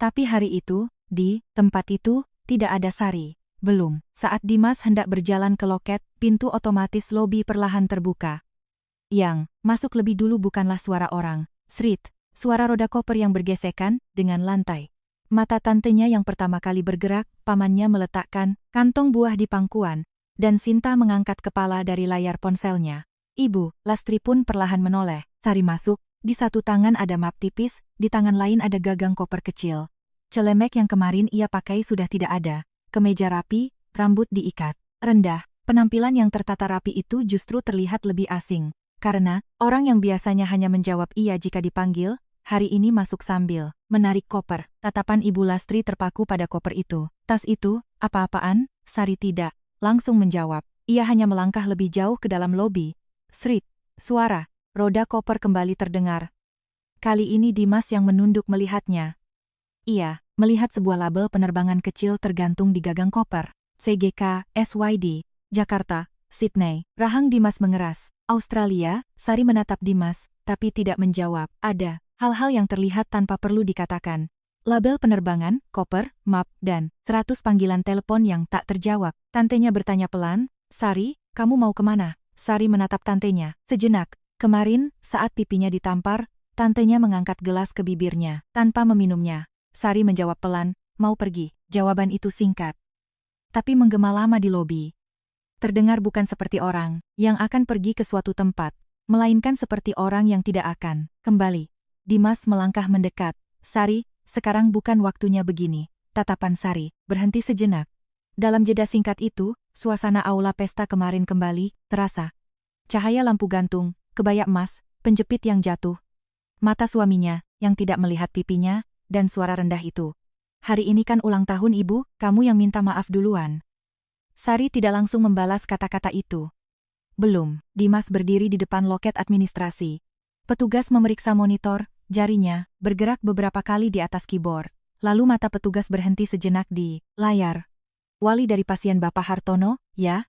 Tapi hari itu, di tempat itu, tidak ada Sari. Belum. Saat Dimas hendak berjalan ke loket, pintu otomatis lobi perlahan terbuka. Yang masuk lebih dulu bukanlah suara orang. Srit, suara roda koper yang bergesekan dengan lantai. Mata tantenya yang pertama kali bergerak, pamannya meletakkan kantong buah di pangkuan, dan Sinta mengangkat kepala dari layar ponselnya. Ibu Lastri pun perlahan menoleh. Sari masuk, di satu tangan ada map tipis, di tangan lain ada gagang koper kecil. Celemek yang kemarin ia pakai sudah tidak ada. Kemeja rapi, rambut diikat. Rendah, penampilan yang tertata rapi itu justru terlihat lebih asing. Karena, orang yang biasanya hanya menjawab iya jika dipanggil, hari ini masuk sambil menarik koper. Tatapan Ibu Lastri terpaku pada koper itu. Tas itu, apa-apaan? Sari tidak langsung menjawab. Ia hanya melangkah lebih jauh ke dalam lobi. Srit, suara roda koper kembali terdengar. Kali ini Dimas yang menunduk melihatnya. Ia melihat sebuah label penerbangan kecil tergantung di gagang koper. CGK, SYD, Jakarta, Sydney. Rahang Dimas mengeras. Australia, Sari menatap Dimas, tapi tidak menjawab. Ada hal-hal yang terlihat tanpa perlu dikatakan. Label penerbangan, koper, map, dan 100 panggilan telepon yang tak terjawab. Tantenya bertanya pelan, Sari, kamu mau kemana? Sari menatap tantenya. Sejenak, kemarin, saat pipinya ditampar, tantenya mengangkat gelas ke bibirnya, tanpa meminumnya. Sari menjawab pelan, mau pergi. Jawaban itu singkat, tapi menggema lama di lobi. Terdengar bukan seperti orang yang akan pergi ke suatu tempat, melainkan seperti orang yang tidak akan kembali. Dimas melangkah mendekat. Sari, sekarang bukan waktunya begini. Tatapan Sari berhenti sejenak. Dalam jeda singkat itu, suasana aula pesta kemarin kembali terasa. Cahaya lampu gantung, kebaya emas, penjepit yang jatuh. Mata suaminya, yang tidak melihat pipinya, dan suara rendah itu. Hari ini kan ulang tahun ibu, kamu yang minta maaf duluan. Sari tidak langsung membalas kata-kata itu. Belum. Dimas berdiri di depan loket administrasi. Petugas memeriksa monitor, jarinya bergerak beberapa kali di atas keyboard. Lalu mata petugas berhenti sejenak di layar. Wali dari pasien Bapak Hartono, ya?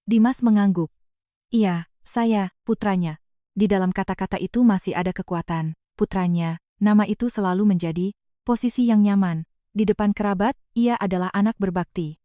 Dimas mengangguk. Iya, saya, putranya. Di dalam kata-kata itu masih ada kekuatan. Putranya, nama itu selalu menjadi posisi yang nyaman. Di depan kerabat, ia adalah anak berbakti.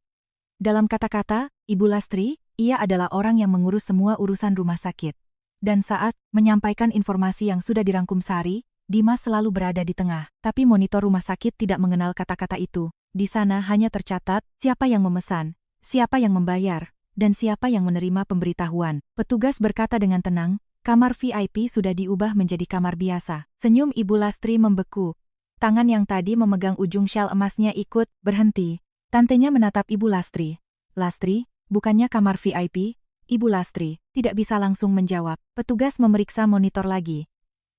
Dalam kata-kata, Ibu Lastri, ia adalah orang yang mengurus semua urusan rumah sakit. Dan saat menyampaikan informasi yang sudah dirangkum Sari, Dimas selalu berada di tengah. Tapi monitor rumah sakit tidak mengenal kata-kata itu. Di sana hanya tercatat siapa yang memesan, siapa yang membayar, dan siapa yang menerima pemberitahuan. Petugas berkata dengan tenang, kamar VIP sudah diubah menjadi kamar biasa. Senyum Ibu Lastri membeku. Tangan yang tadi memegang ujung syal emasnya ikut berhenti. Tantenya menatap Ibu Lastri. Lastri, bukannya kamar VIP? Ibu Lastri tidak bisa langsung menjawab. Petugas memeriksa monitor lagi.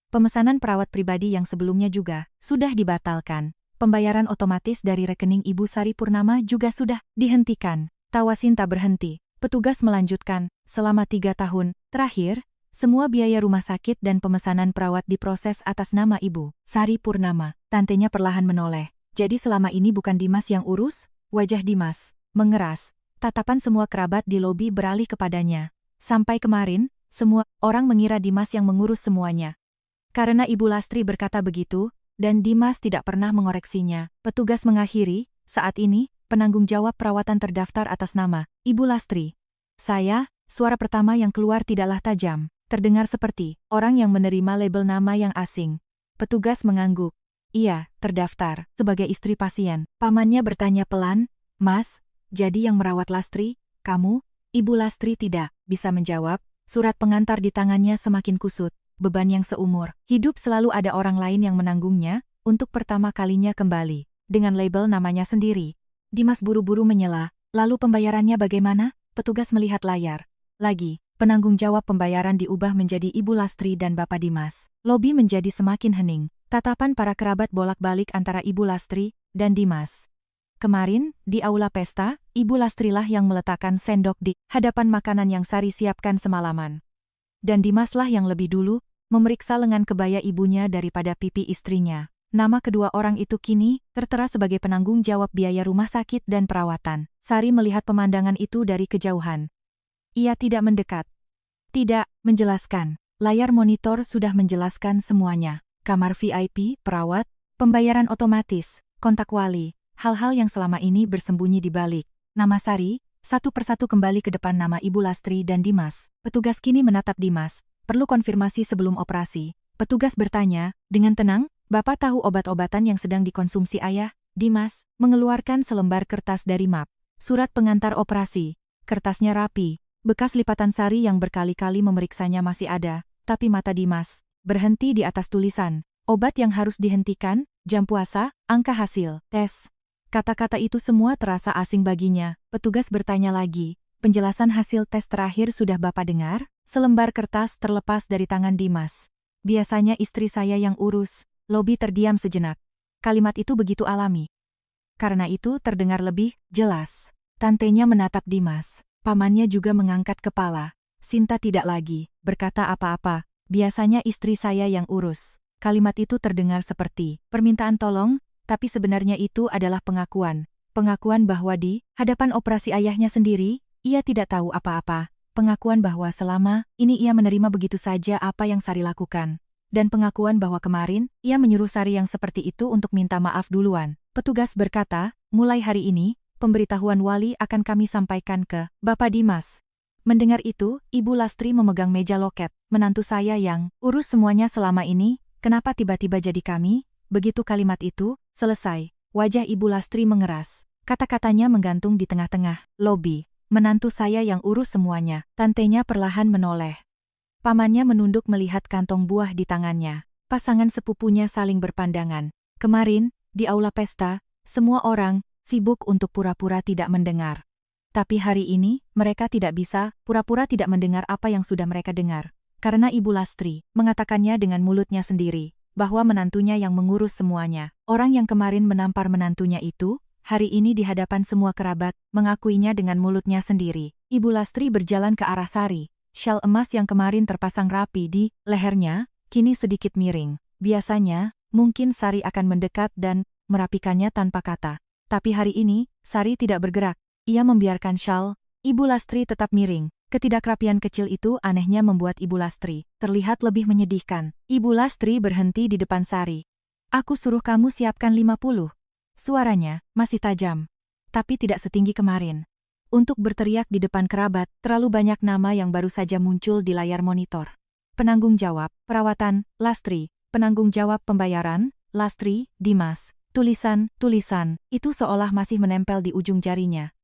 Pemesanan perawat pribadi yang sebelumnya juga sudah dibatalkan. Pembayaran otomatis dari rekening Ibu Sari Purnama juga sudah dihentikan. Tawa Sinta berhenti. Petugas melanjutkan, selama 3 tahun terakhir, semua biaya rumah sakit dan pemesanan perawat diproses atas nama Ibu Sari Purnama. Tantenya perlahan menoleh. Jadi selama ini bukan Dimas yang urus? Wajah Dimas mengeras. Tatapan semua kerabat di lobi beralih kepadanya. Sampai kemarin, semua orang mengira Dimas yang mengurus semuanya. Karena Ibu Lastri berkata begitu, dan Dimas tidak pernah mengoreksinya, petugas mengakhiri, saat ini, penanggung jawab perawatan terdaftar atas nama Ibu Lastri. Suara pertama yang keluar tidaklah tajam, terdengar seperti orang yang menerima label nama yang asing. Petugas mengangguk. Iya, terdaftar sebagai istri pasien. Pamannya bertanya pelan, "Mas, jadi yang merawat Lastri, kamu?" Ibu Lastri tidak bisa menjawab, surat pengantar di tangannya semakin kusut. Beban yang seumur hidup selalu ada orang lain yang menanggungnya, untuk pertama kalinya kembali, dengan label namanya sendiri. Dimas buru-buru menyela, lalu pembayarannya bagaimana? Petugas melihat layar. Lagi, penanggung jawab pembayaran diubah menjadi Ibu Lastri dan Bapak Dimas. Lobi menjadi semakin hening, tatapan para kerabat bolak-balik antara Ibu Lastri dan Dimas. Kemarin, di aula pesta, Ibu Lastrilah yang meletakkan sendok di hadapan makanan yang Sari siapkan semalaman. Dan Dimaslah yang lebih dulu memeriksa lengan kebaya ibunya daripada pipi istrinya. Nama kedua orang itu kini tertera sebagai penanggung jawab biaya rumah sakit dan perawatan. Sari melihat pemandangan itu dari kejauhan. Ia tidak mendekat. Tidak menjelaskan. Layar monitor sudah menjelaskan semuanya. Kamar VIP, perawat, pembayaran otomatis, kontak wali, hal-hal yang selama ini bersembunyi di balik nama Sari. Satu persatu kembali ke depan nama Ibu Lastri dan Dimas. Petugas kini menatap Dimas. Perlu konfirmasi sebelum operasi. Petugas bertanya, dengan tenang, "Bapak tahu obat-obatan yang sedang dikonsumsi ayah?" Dimas mengeluarkan selembar kertas dari map. Surat pengantar operasi. Kertasnya rapi. Bekas lipatan Sari yang berkali-kali memeriksanya masih ada, tapi mata Dimas berhenti di atas tulisan. Obat yang harus dihentikan, jam puasa, angka hasil, tes. Kata-kata itu semua terasa asing baginya. Petugas bertanya lagi, "Penjelasan hasil tes terakhir sudah Bapak dengar?" Selembar kertas terlepas dari tangan Dimas. "Biasanya istri saya yang urus." Lobi terdiam sejenak. Kalimat itu begitu alami. Karena itu terdengar lebih jelas. Tantenya menatap Dimas. Pamannya juga mengangkat kepala. Sinta tidak lagi berkata apa-apa. "Biasanya istri saya yang urus." Kalimat itu terdengar seperti permintaan tolong, tapi sebenarnya itu adalah pengakuan. Pengakuan bahwa di hadapan operasi ayahnya sendiri, ia tidak tahu apa-apa. Pengakuan bahwa selama ini ia menerima begitu saja apa yang Sari lakukan. Dan pengakuan bahwa kemarin, ia menyuruh Sari yang seperti itu untuk minta maaf duluan. Petugas berkata, "Mulai hari ini, pemberitahuan wali akan kami sampaikan ke Bapak Dimas." Mendengar itu, Ibu Lastri memegang meja loket. "Menantu saya yang urus semuanya selama ini, kenapa tiba-tiba jadi kami?" Begitu kalimat itu selesai, wajah Ibu Lastri mengeras. Kata-katanya menggantung di tengah-tengah lobi. "Menantu saya yang urus semuanya." Tantenya perlahan menoleh. Pamannya menunduk melihat kantong buah di tangannya. Pasangan sepupunya saling berpandangan. Kemarin, di aula pesta, semua orang sibuk untuk pura-pura tidak mendengar. Tapi hari ini, mereka tidak bisa pura-pura tidak mendengar apa yang sudah mereka dengar. Karena Ibu Lastri mengatakannya dengan mulutnya sendiri, bahwa menantunya yang mengurus semuanya. Orang yang kemarin menampar menantunya itu, hari ini di hadapan semua kerabat, mengakuinya dengan mulutnya sendiri. Ibu Lastri berjalan ke arah Sari. Syal emas yang kemarin terpasang rapi di lehernya, kini sedikit miring. Biasanya, mungkin Sari akan mendekat dan merapikannya tanpa kata. Tapi hari ini, Sari tidak bergerak. Ia membiarkan syal. Ibu Lastri tetap miring. Ketidakrapian kecil itu anehnya membuat Ibu Lastri terlihat lebih menyedihkan. Ibu Lastri berhenti di depan Sari. "Aku suruh kamu siapkan 50. Suaranya masih tajam, tapi tidak setinggi kemarin. Untuk berteriak di depan kerabat, terlalu banyak nama yang baru saja muncul di layar monitor. Penanggung jawab, perawatan, Lastri. Penanggung jawab pembayaran, Lastri, Dimas. Tulisan, itu seolah masih menempel di ujung jarinya.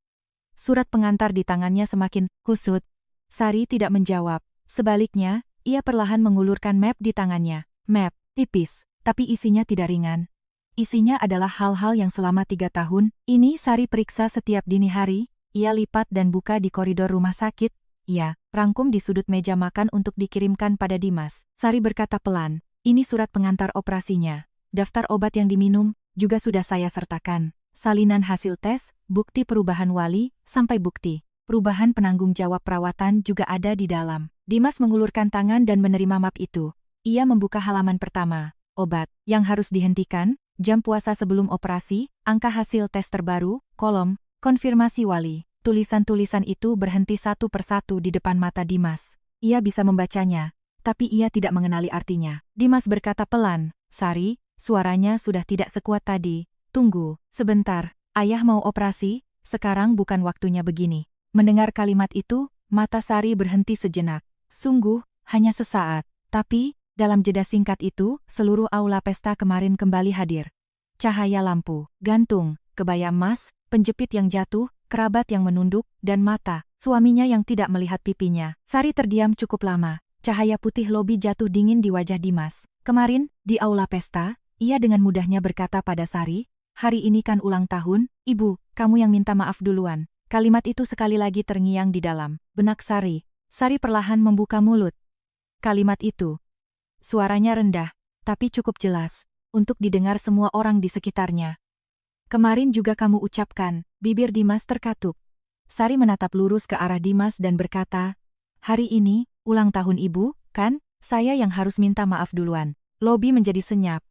Surat pengantar di tangannya semakin kusut. Sari tidak menjawab. Sebaliknya, ia perlahan mengulurkan map di tangannya. Map, tipis, tapi isinya tidak ringan. Isinya adalah hal-hal yang selama 3 tahun ini Sari periksa setiap dini hari. Ia lipat dan buka di koridor rumah sakit. Ia rangkum di sudut meja makan untuk dikirimkan pada Dimas. Sari berkata pelan, "Ini surat pengantar operasinya. Daftar obat yang diminum juga sudah saya sertakan. Salinan hasil tes, bukti perubahan wali, sampai bukti perubahan penanggung jawab perawatan juga ada di dalam." Dimas mengulurkan tangan dan menerima map itu. Ia membuka halaman pertama. Obat yang harus dihentikan, jam puasa sebelum operasi, angka hasil tes terbaru, kolom, konfirmasi wali. Tulisan-tulisan itu berhenti satu persatu di depan mata Dimas. Ia bisa membacanya, tapi ia tidak mengenali artinya. Dimas berkata pelan, "Sari," suaranya sudah tidak sekuat tadi. "Tunggu, sebentar, ayah mau operasi, sekarang bukan waktunya begini." Mendengar kalimat itu, mata Sari berhenti sejenak. Sungguh, hanya sesaat. Tapi, dalam jeda singkat itu, seluruh aula pesta kemarin kembali hadir. Cahaya lampu, gantung, kebaya emas, penjepit yang jatuh, kerabat yang menunduk, dan mata suaminya yang tidak melihat pipinya. Sari terdiam cukup lama. Cahaya putih lobi jatuh dingin di wajah Dimas. Kemarin, di aula pesta, ia dengan mudahnya berkata pada Sari, "Hari ini kan ulang tahun, Ibu, kamu yang minta maaf duluan." Kalimat itu sekali lagi terngiang di dalam benak Sari. Sari perlahan membuka mulut. Kalimat itu, suaranya rendah, tapi cukup jelas, untuk didengar semua orang di sekitarnya. "Kemarin juga kamu ucapkan." Bibir Dimas terkatup. Sari menatap lurus ke arah Dimas dan berkata, "Hari ini, ulang tahun Ibu, kan? Saya yang harus minta maaf duluan." Lobi menjadi senyap.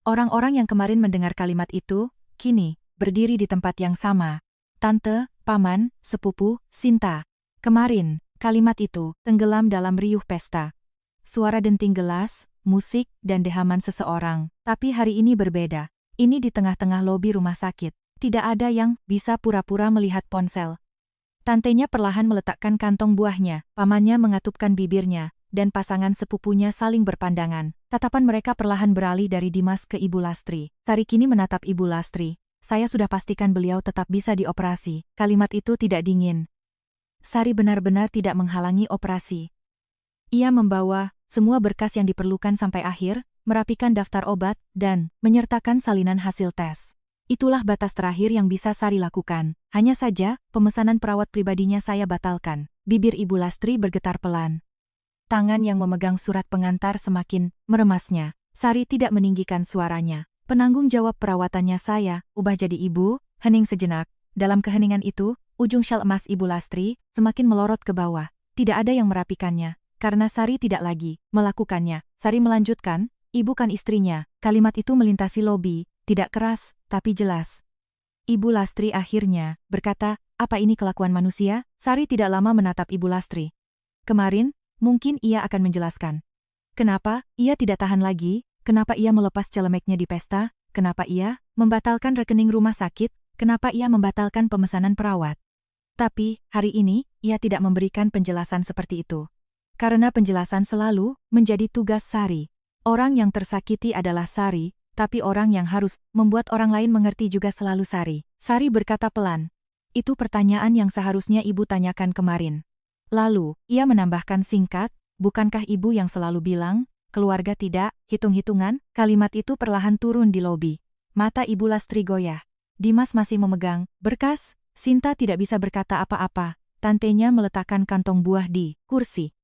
Orang-orang yang kemarin mendengar kalimat itu, kini, berdiri di tempat yang sama. Tante, paman, sepupu, Sinta. Kemarin, kalimat itu tenggelam dalam riuh pesta. Suara denting gelas, musik, dan dehaman seseorang. Tapi hari ini berbeda. Ini di tengah-tengah lobi rumah sakit. Tidak ada yang bisa pura-pura melihat ponsel. Tantenya perlahan meletakkan kantong buahnya, pamannya mengatupkan bibirnya, dan pasangan sepupunya saling berpandangan. Tatapan mereka perlahan beralih dari Dimas ke Ibu Lastri. Sari kini menatap Ibu Lastri. "Saya sudah pastikan beliau tetap bisa dioperasi." Kalimat itu tidak dingin. Sari benar-benar tidak menghalangi operasi. Ia membawa semua berkas yang diperlukan sampai akhir, merapikan daftar obat, dan menyertakan salinan hasil tes. Itulah batas terakhir yang bisa Sari lakukan. Hanya saja, pemesanan perawat pribadinya saya batalkan. Bibir Ibu Lastri bergetar pelan. Tangan yang memegang surat pengantar semakin meremasnya. Sari tidak meninggikan suaranya. "Penanggung jawab perawatannya saya, ubah jadi Ibu." Hening sejenak. Dalam keheningan itu, ujung syal emas Ibu Lastri semakin melorot ke bawah. Tidak ada yang merapikannya, karena Sari tidak lagi melakukannya. Sari melanjutkan, "Ibu kan istrinya." Kalimat itu melintasi lobi, tidak keras, tapi jelas. Ibu Lastri akhirnya berkata, "Apa ini kelakuan manusia?" Sari tidak lama menatap Ibu Lastri. Kemarin, mungkin ia akan menjelaskan. Kenapa ia tidak tahan lagi, kenapa ia melepas celemeknya di pesta, kenapa ia membatalkan rekening rumah sakit, kenapa ia membatalkan pemesanan perawat. Tapi, hari ini, ia tidak memberikan penjelasan seperti itu. Karena penjelasan selalu menjadi tugas Sari. Orang yang tersakiti adalah Sari, tapi orang yang harus membuat orang lain mengerti juga selalu Sari. Sari berkata pelan, "Itu pertanyaan yang seharusnya Ibu tanyakan kemarin." Lalu, ia menambahkan singkat, "Bukankah Ibu yang selalu bilang, keluarga tidak, hitung-hitungan?" Kalimat itu perlahan turun di lobi. Mata Ibu Lastri goyah. Dimas masih memegang berkas. Sinta tidak bisa berkata apa-apa. Tantenya meletakkan kantong buah di kursi.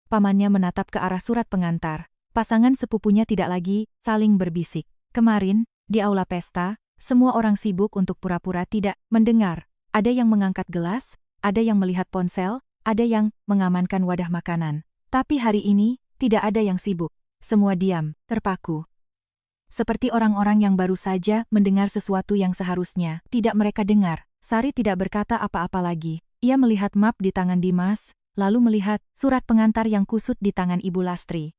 Pamannya menatap ke arah surat pengantar. Pasangan sepupunya tidak lagi saling berbisik. Kemarin, di aula pesta, semua orang sibuk untuk pura-pura tidak mendengar. Ada yang mengangkat gelas, ada yang melihat ponsel, ada yang mengamankan wadah makanan. Tapi hari ini, tidak ada yang sibuk. Semua diam, terpaku. Seperti orang-orang yang baru saja mendengar sesuatu yang seharusnya tidak mereka dengar. Sari tidak berkata apa-apa lagi. Ia melihat map di tangan Dimas, lalu melihat surat pengantar yang kusut di tangan Ibu Lastri.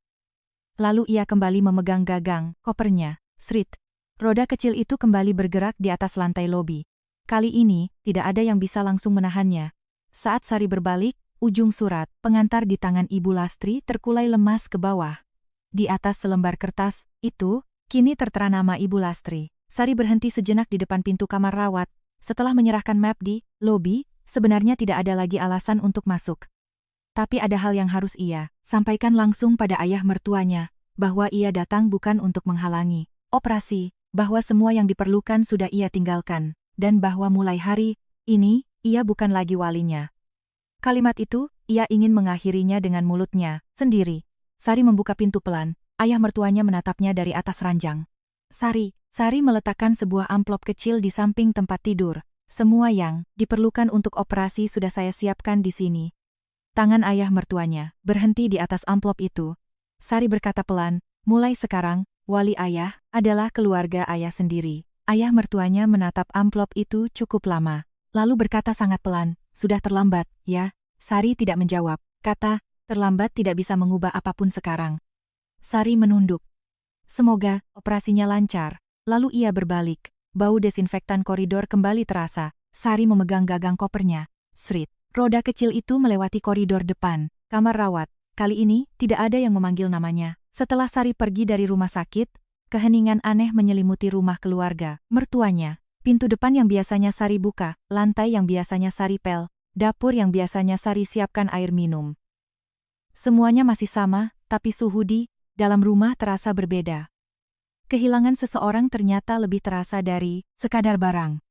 Lalu ia kembali memegang gagang kopernya. Srit. Roda kecil itu kembali bergerak di atas lantai lobi. Kali ini, tidak ada yang bisa langsung menahannya. Saat Sari berbalik, ujung surat pengantar di tangan Ibu Lastri terkulai lemas ke bawah. Di atas selembar kertas itu, kini tertera nama Ibu Lastri. Sari berhenti sejenak di depan pintu kamar rawat. Setelah menyerahkan map di lobi, sebenarnya tidak ada lagi alasan untuk masuk. Tapi ada hal yang harus ia sampaikan langsung pada ayah mertuanya, bahwa ia datang bukan untuk menghalangi operasi, bahwa semua yang diperlukan sudah ia tinggalkan, dan bahwa mulai hari ini, ia bukan lagi walinya. Kalimat itu, ia ingin mengakhirinya dengan mulutnya sendiri. Sari membuka pintu pelan, ayah mertuanya menatapnya dari atas ranjang. Sari meletakkan sebuah amplop kecil di samping tempat tidur. "Semua yang diperlukan untuk operasi sudah saya siapkan di sini." Tangan ayah mertuanya berhenti di atas amplop itu. Sari berkata pelan, "Mulai sekarang, wali ayah adalah keluarga ayah sendiri." Ayah mertuanya menatap amplop itu cukup lama. lalu berkata sangat pelan, "Sudah terlambat, ya?" Sari tidak menjawab. Kata, "Terlambat tidak bisa mengubah apapun sekarang." Sari menunduk. "Semoga operasinya lancar." Lalu ia berbalik. Bau desinfektan koridor kembali terasa. Sari memegang gagang kopernya. Srit. Roda kecil itu melewati koridor depan. Kamar rawat. Kali ini, tidak ada yang memanggil namanya. Setelah Sari pergi dari rumah sakit, keheningan aneh menyelimuti rumah keluarga. Mertuanya. Pintu depan yang biasanya Sari buka, lantai yang biasanya Sari pel, dapur yang biasanya Sari siapkan air minum. Semuanya masih sama, tapi suhu di dalam rumah terasa berbeda. Kehilangan seseorang ternyata lebih terasa dari sekadar barang.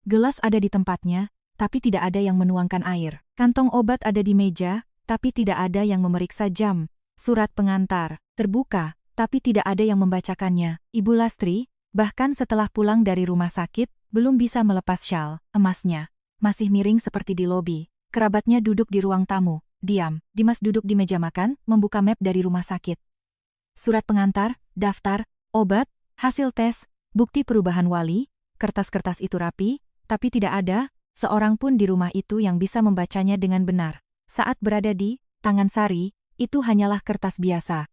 Gelas ada di tempatnya, tapi tidak ada yang menuangkan air. Kantong obat ada di meja, tapi tidak ada yang memeriksa jam. Surat pengantar terbuka, tapi tidak ada yang membacakannya. Ibu Lastri, bahkan setelah pulang dari rumah sakit, belum bisa melepas syal emasnya. Masih miring seperti di lobi. Kerabatnya duduk di ruang tamu. Diam. Dimas duduk di meja makan, membuka map dari rumah sakit. Surat pengantar, daftar, obat, hasil tes, bukti perubahan wali, kertas-kertas itu rapi, tapi tidak ada seorang pun di rumah itu yang bisa membacanya dengan benar. Saat berada di tangan Sari, itu hanyalah kertas biasa.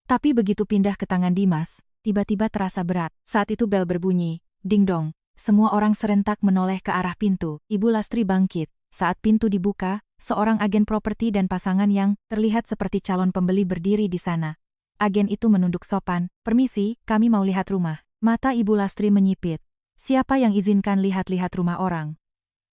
Tapi begitu pindah ke tangan Dimas, tiba-tiba terasa berat. Saat itu bel berbunyi, ding dong. Semua orang serentak menoleh ke arah pintu. Ibu Lastri bangkit. Saat pintu dibuka, seorang agen properti dan pasangan yang terlihat seperti calon pembeli berdiri di sana. Agen itu menunduk sopan, "Permisi, kami mau lihat rumah." Mata Ibu Lastri menyipit. Siapa yang izinkan lihat-lihat rumah orang?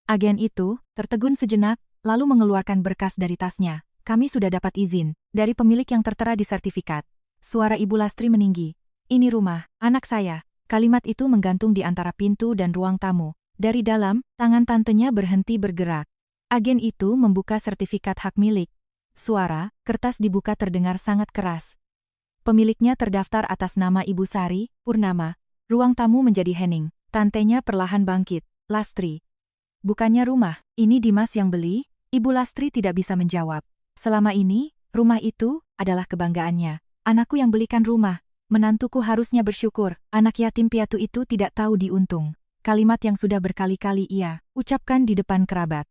Agen itu tertegun sejenak, lalu mengeluarkan berkas dari tasnya. "Kami sudah dapat izin dari pemilik yang tertera di sertifikat." Suara Ibu Lastri meninggi. "Ini rumah anak saya." Kalimat itu menggantung di antara pintu dan ruang tamu. Dari dalam, tangan tantenya berhenti bergerak. Agen itu membuka sertifikat hak milik. Suara kertas dibuka terdengar sangat keras. Pemiliknya terdaftar atas nama Ibu Sari Purnama. Ruang tamu menjadi hening. Tantenya perlahan bangkit. "Lastri. Bukannya rumah, ini Dimas yang beli?" Ibu Lastri tidak bisa menjawab. Selama ini, rumah itu adalah kebanggaannya. "Anakku yang belikan rumah. Menantuku harusnya bersyukur." Anak yatim piatu itu tidak tahu diuntung. Kalimat yang sudah berkali-kali ia ucapkan di depan kerabat.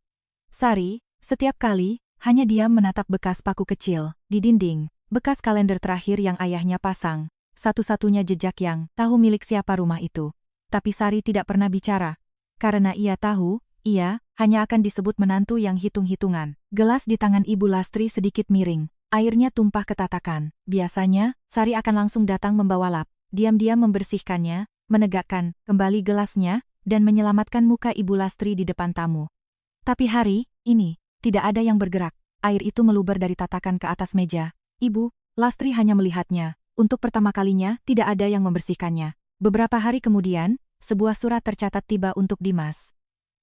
Sari, setiap kali, hanya diam menatap bekas paku kecil di dinding, bekas kalender terakhir yang ayahnya pasang, satu-satunya jejak yang tahu milik siapa rumah itu. Tapi Sari tidak pernah bicara. Karena ia tahu, ia hanya akan disebut menantu yang hitung-hitungan. Gelas di tangan Ibu Lastri sedikit miring. Airnya tumpah ke tatakan. Biasanya, Sari akan langsung datang membawa lap, diam-diam membersihkannya, menegakkan kembali gelasnya, dan menyelamatkan muka Ibu Lastri di depan tamu. Tapi hari ini, tidak ada yang bergerak. Air itu meluber dari tatakan ke atas meja. Ibu Lastri hanya melihatnya. Untuk pertama kalinya, tidak ada yang membersihkannya. Beberapa hari kemudian, sebuah surat tercatat tiba untuk Dimas.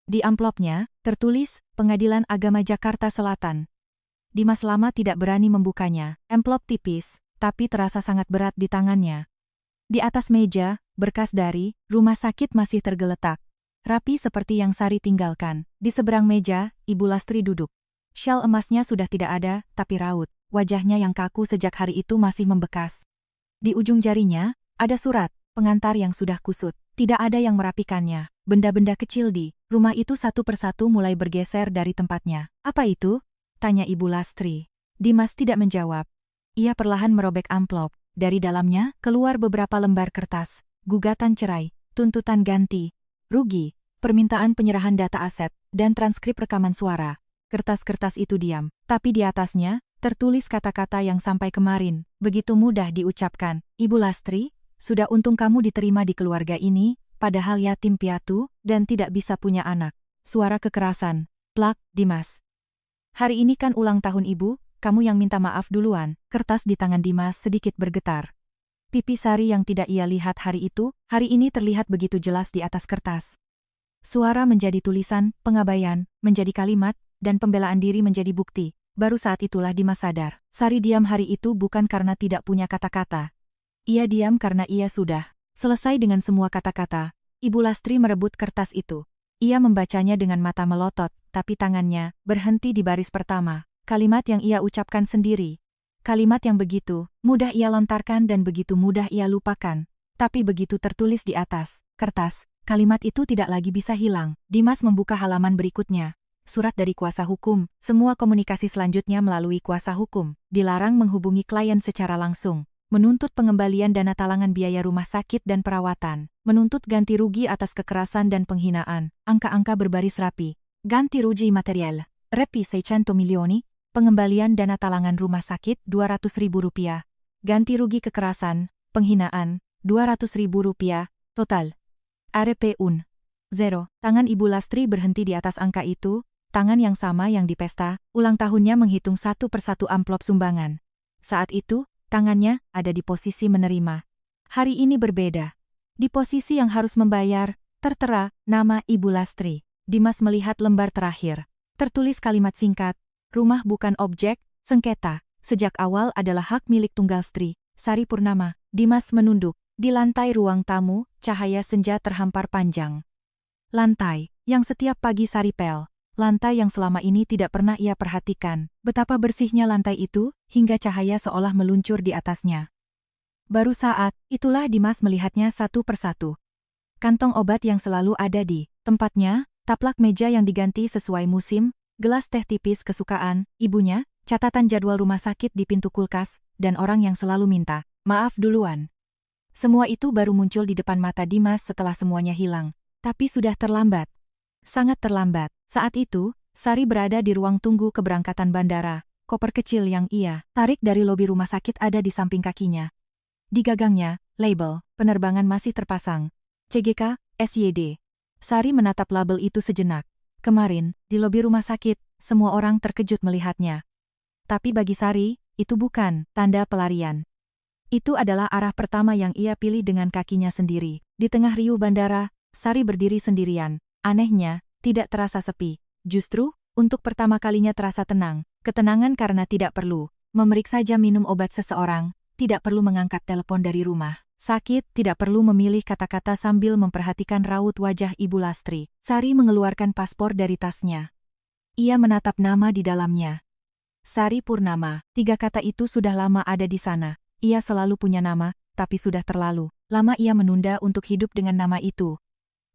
Di amplopnya, tertulis, Pengadilan Agama Jakarta Selatan. Dimas lama tidak berani membukanya. Amplop tipis, tapi terasa sangat berat di tangannya. Di atas meja, berkas dari rumah sakit masih tergeletak. Rapi seperti yang Sari tinggalkan. Di seberang meja, Ibu Lastri duduk. Syal emasnya sudah tidak ada, tapi raut. Wajahnya yang kaku sejak hari itu masih membekas. Di ujung jarinya, ada surat pengantar yang sudah kusut. Tidak ada yang merapikannya. Benda-benda kecil di rumah itu satu persatu mulai bergeser dari tempatnya. "Apa itu?" tanya Ibu Lastri. Dimas tidak menjawab. Ia perlahan merobek amplop. Dari dalamnya keluar beberapa lembar kertas. Gugatan cerai, tuntutan ganti rugi, permintaan penyerahan data aset, dan transkrip rekaman suara. Kertas-kertas itu diam, tapi di atasnya tertulis kata-kata yang sampai kemarin begitu mudah diucapkan. "Ibu Lastri, sudah untung kamu diterima di keluarga ini, padahal yatim piatu dan tidak bisa punya anak." Suara kekerasan. "Plak, Dimas. Hari ini kan ulang tahun ibu, kamu yang minta maaf duluan." Kertas di tangan Dimas sedikit bergetar. Pipi Sari yang tidak ia lihat hari itu, hari ini terlihat begitu jelas di atas kertas. Suara menjadi tulisan, pengabaian, menjadi kalimat, dan pembelaan diri menjadi bukti. Baru saat itulah Dimas sadar. Sari diam hari itu bukan karena tidak punya kata-kata. Ia diam karena ia sudah selesai dengan semua kata-kata. Ibu Lastri merebut kertas itu. Ia membacanya dengan mata melotot, tapi tangannya berhenti di baris pertama. Kalimat yang ia ucapkan sendiri. Kalimat yang begitu mudah ia lontarkan dan begitu mudah ia lupakan. Tapi begitu tertulis di atas kertas, Kalimat itu tidak lagi bisa hilang. Dimas membuka halaman berikutnya. Surat dari kuasa hukum. Semua komunikasi selanjutnya melalui kuasa hukum. Dilarang menghubungi klien secara langsung. Menuntut pengembalian dana talangan biaya rumah sakit dan perawatan. Menuntut ganti rugi atas kekerasan dan penghinaan. Angka-angka berbaris rapi. Ganti rugi material. Repi 600 milioni. Pengembalian dana talangan rumah sakit Rp200.000. Ganti rugi kekerasan, penghinaan, Rp200.000. Total. Rp 0. Tangan Ibu Lastri berhenti di atas angka itu. Tangan yang sama yang di pesta, ulang tahunnya menghitung satu persatu amplop sumbangan. Saat itu, tangannya ada di posisi menerima. Hari ini berbeda. Di posisi yang harus membayar, tertera nama Ibu Lastri. Dimas melihat lembar terakhir. Tertulis kalimat singkat, rumah bukan objek, sengketa. Sejak awal adalah hak milik tunggal Stri, Sari Purnama. Dimas menunduk. Di lantai ruang tamu, cahaya senja terhampar panjang. Lantai, yang setiap pagi Sari pel. Lantai yang selama ini tidak pernah ia perhatikan, betapa bersihnya lantai itu, hingga cahaya seolah meluncur di atasnya. Baru saat itulah Dimas melihatnya satu persatu. Kantong obat yang selalu ada di tempatnya, taplak meja yang diganti sesuai musim, gelas teh tipis kesukaan ibunya, catatan jadwal rumah sakit di pintu kulkas, dan orang yang selalu minta maaf duluan. Semua itu baru muncul di depan mata Dimas setelah semuanya hilang, tapi sudah terlambat. Sangat terlambat. Saat itu, Sari berada di ruang tunggu keberangkatan bandara. Koper kecil yang ia tarik dari lobi rumah sakit ada di samping kakinya. Di gagangnya, label penerbangan masih terpasang. CGK, SYD. Sari menatap label itu sejenak. Kemarin, di lobi rumah sakit, semua orang terkejut melihatnya. Tapi bagi Sari, itu bukan tanda pelarian. Itu adalah arah pertama yang ia pilih dengan kakinya sendiri. Di tengah riuh bandara, Sari berdiri sendirian. Anehnya, tidak terasa sepi. Justru, untuk pertama kalinya terasa tenang. Ketenangan karena tidak perlu memeriksa jam minum obat seseorang, tidak perlu mengangkat telepon dari rumah sakit, tidak perlu memilih kata-kata sambil memperhatikan raut wajah Ibu Lastri. Sari mengeluarkan paspor dari tasnya. Ia menatap nama di dalamnya. Sari Purnama. 3 kata itu sudah lama ada di sana. Ia selalu punya nama, tapi sudah terlalu lama ia menunda untuk hidup dengan nama itu.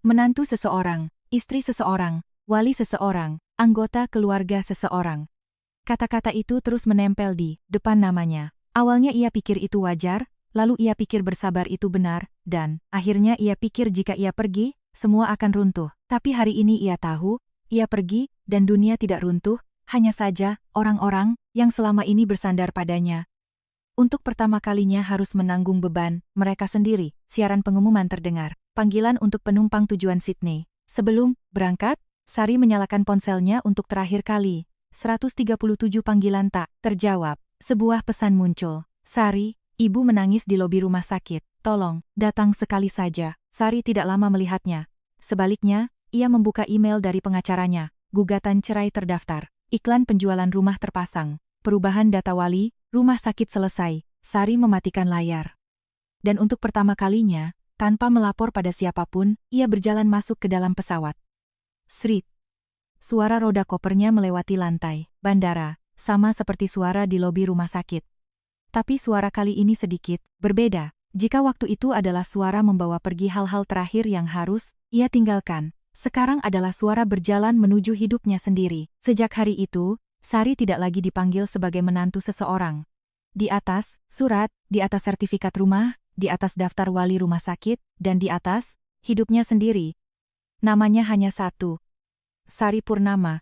Menantu seseorang, istri seseorang, wali seseorang, anggota keluarga seseorang. Kata-kata itu terus menempel di depan namanya. Awalnya ia pikir itu wajar, lalu ia pikir bersabar itu benar, dan akhirnya ia pikir jika ia pergi, semua akan runtuh. Tapi hari ini ia tahu, ia pergi, dan dunia tidak runtuh, hanya saja orang-orang yang selama ini bersandar padanya. Untuk pertama kalinya harus menanggung beban mereka sendiri. Siaran pengumuman terdengar. Panggilan untuk penumpang tujuan Sydney. Sebelum berangkat, Sari menyalakan ponselnya untuk terakhir kali. 137 panggilan tak terjawab. Sebuah pesan muncul. Sari, ibu menangis di lobi rumah sakit. Tolong, datang sekali saja. Sari tidak lama melihatnya. Sebaliknya, ia membuka email dari pengacaranya. Gugatan cerai terdaftar. Iklan penjualan rumah terpasang. Perubahan data wali, rumah sakit selesai. Sari mematikan layar. Dan untuk pertama kalinya, tanpa melapor pada siapapun, ia berjalan masuk ke dalam pesawat. Srit. Suara roda kopernya melewati lantai bandara, sama seperti suara di lobi rumah sakit. Tapi suara kali ini sedikit berbeda. Jika waktu itu adalah suara membawa pergi hal-hal terakhir yang harus ia tinggalkan, sekarang adalah suara berjalan menuju hidupnya sendiri. Sejak hari itu, Sari tidak lagi dipanggil sebagai menantu seseorang. Di atas surat, di atas sertifikat rumah, di atas daftar wali rumah sakit, dan di atas hidupnya sendiri. Namanya hanya satu. Sari Purnama.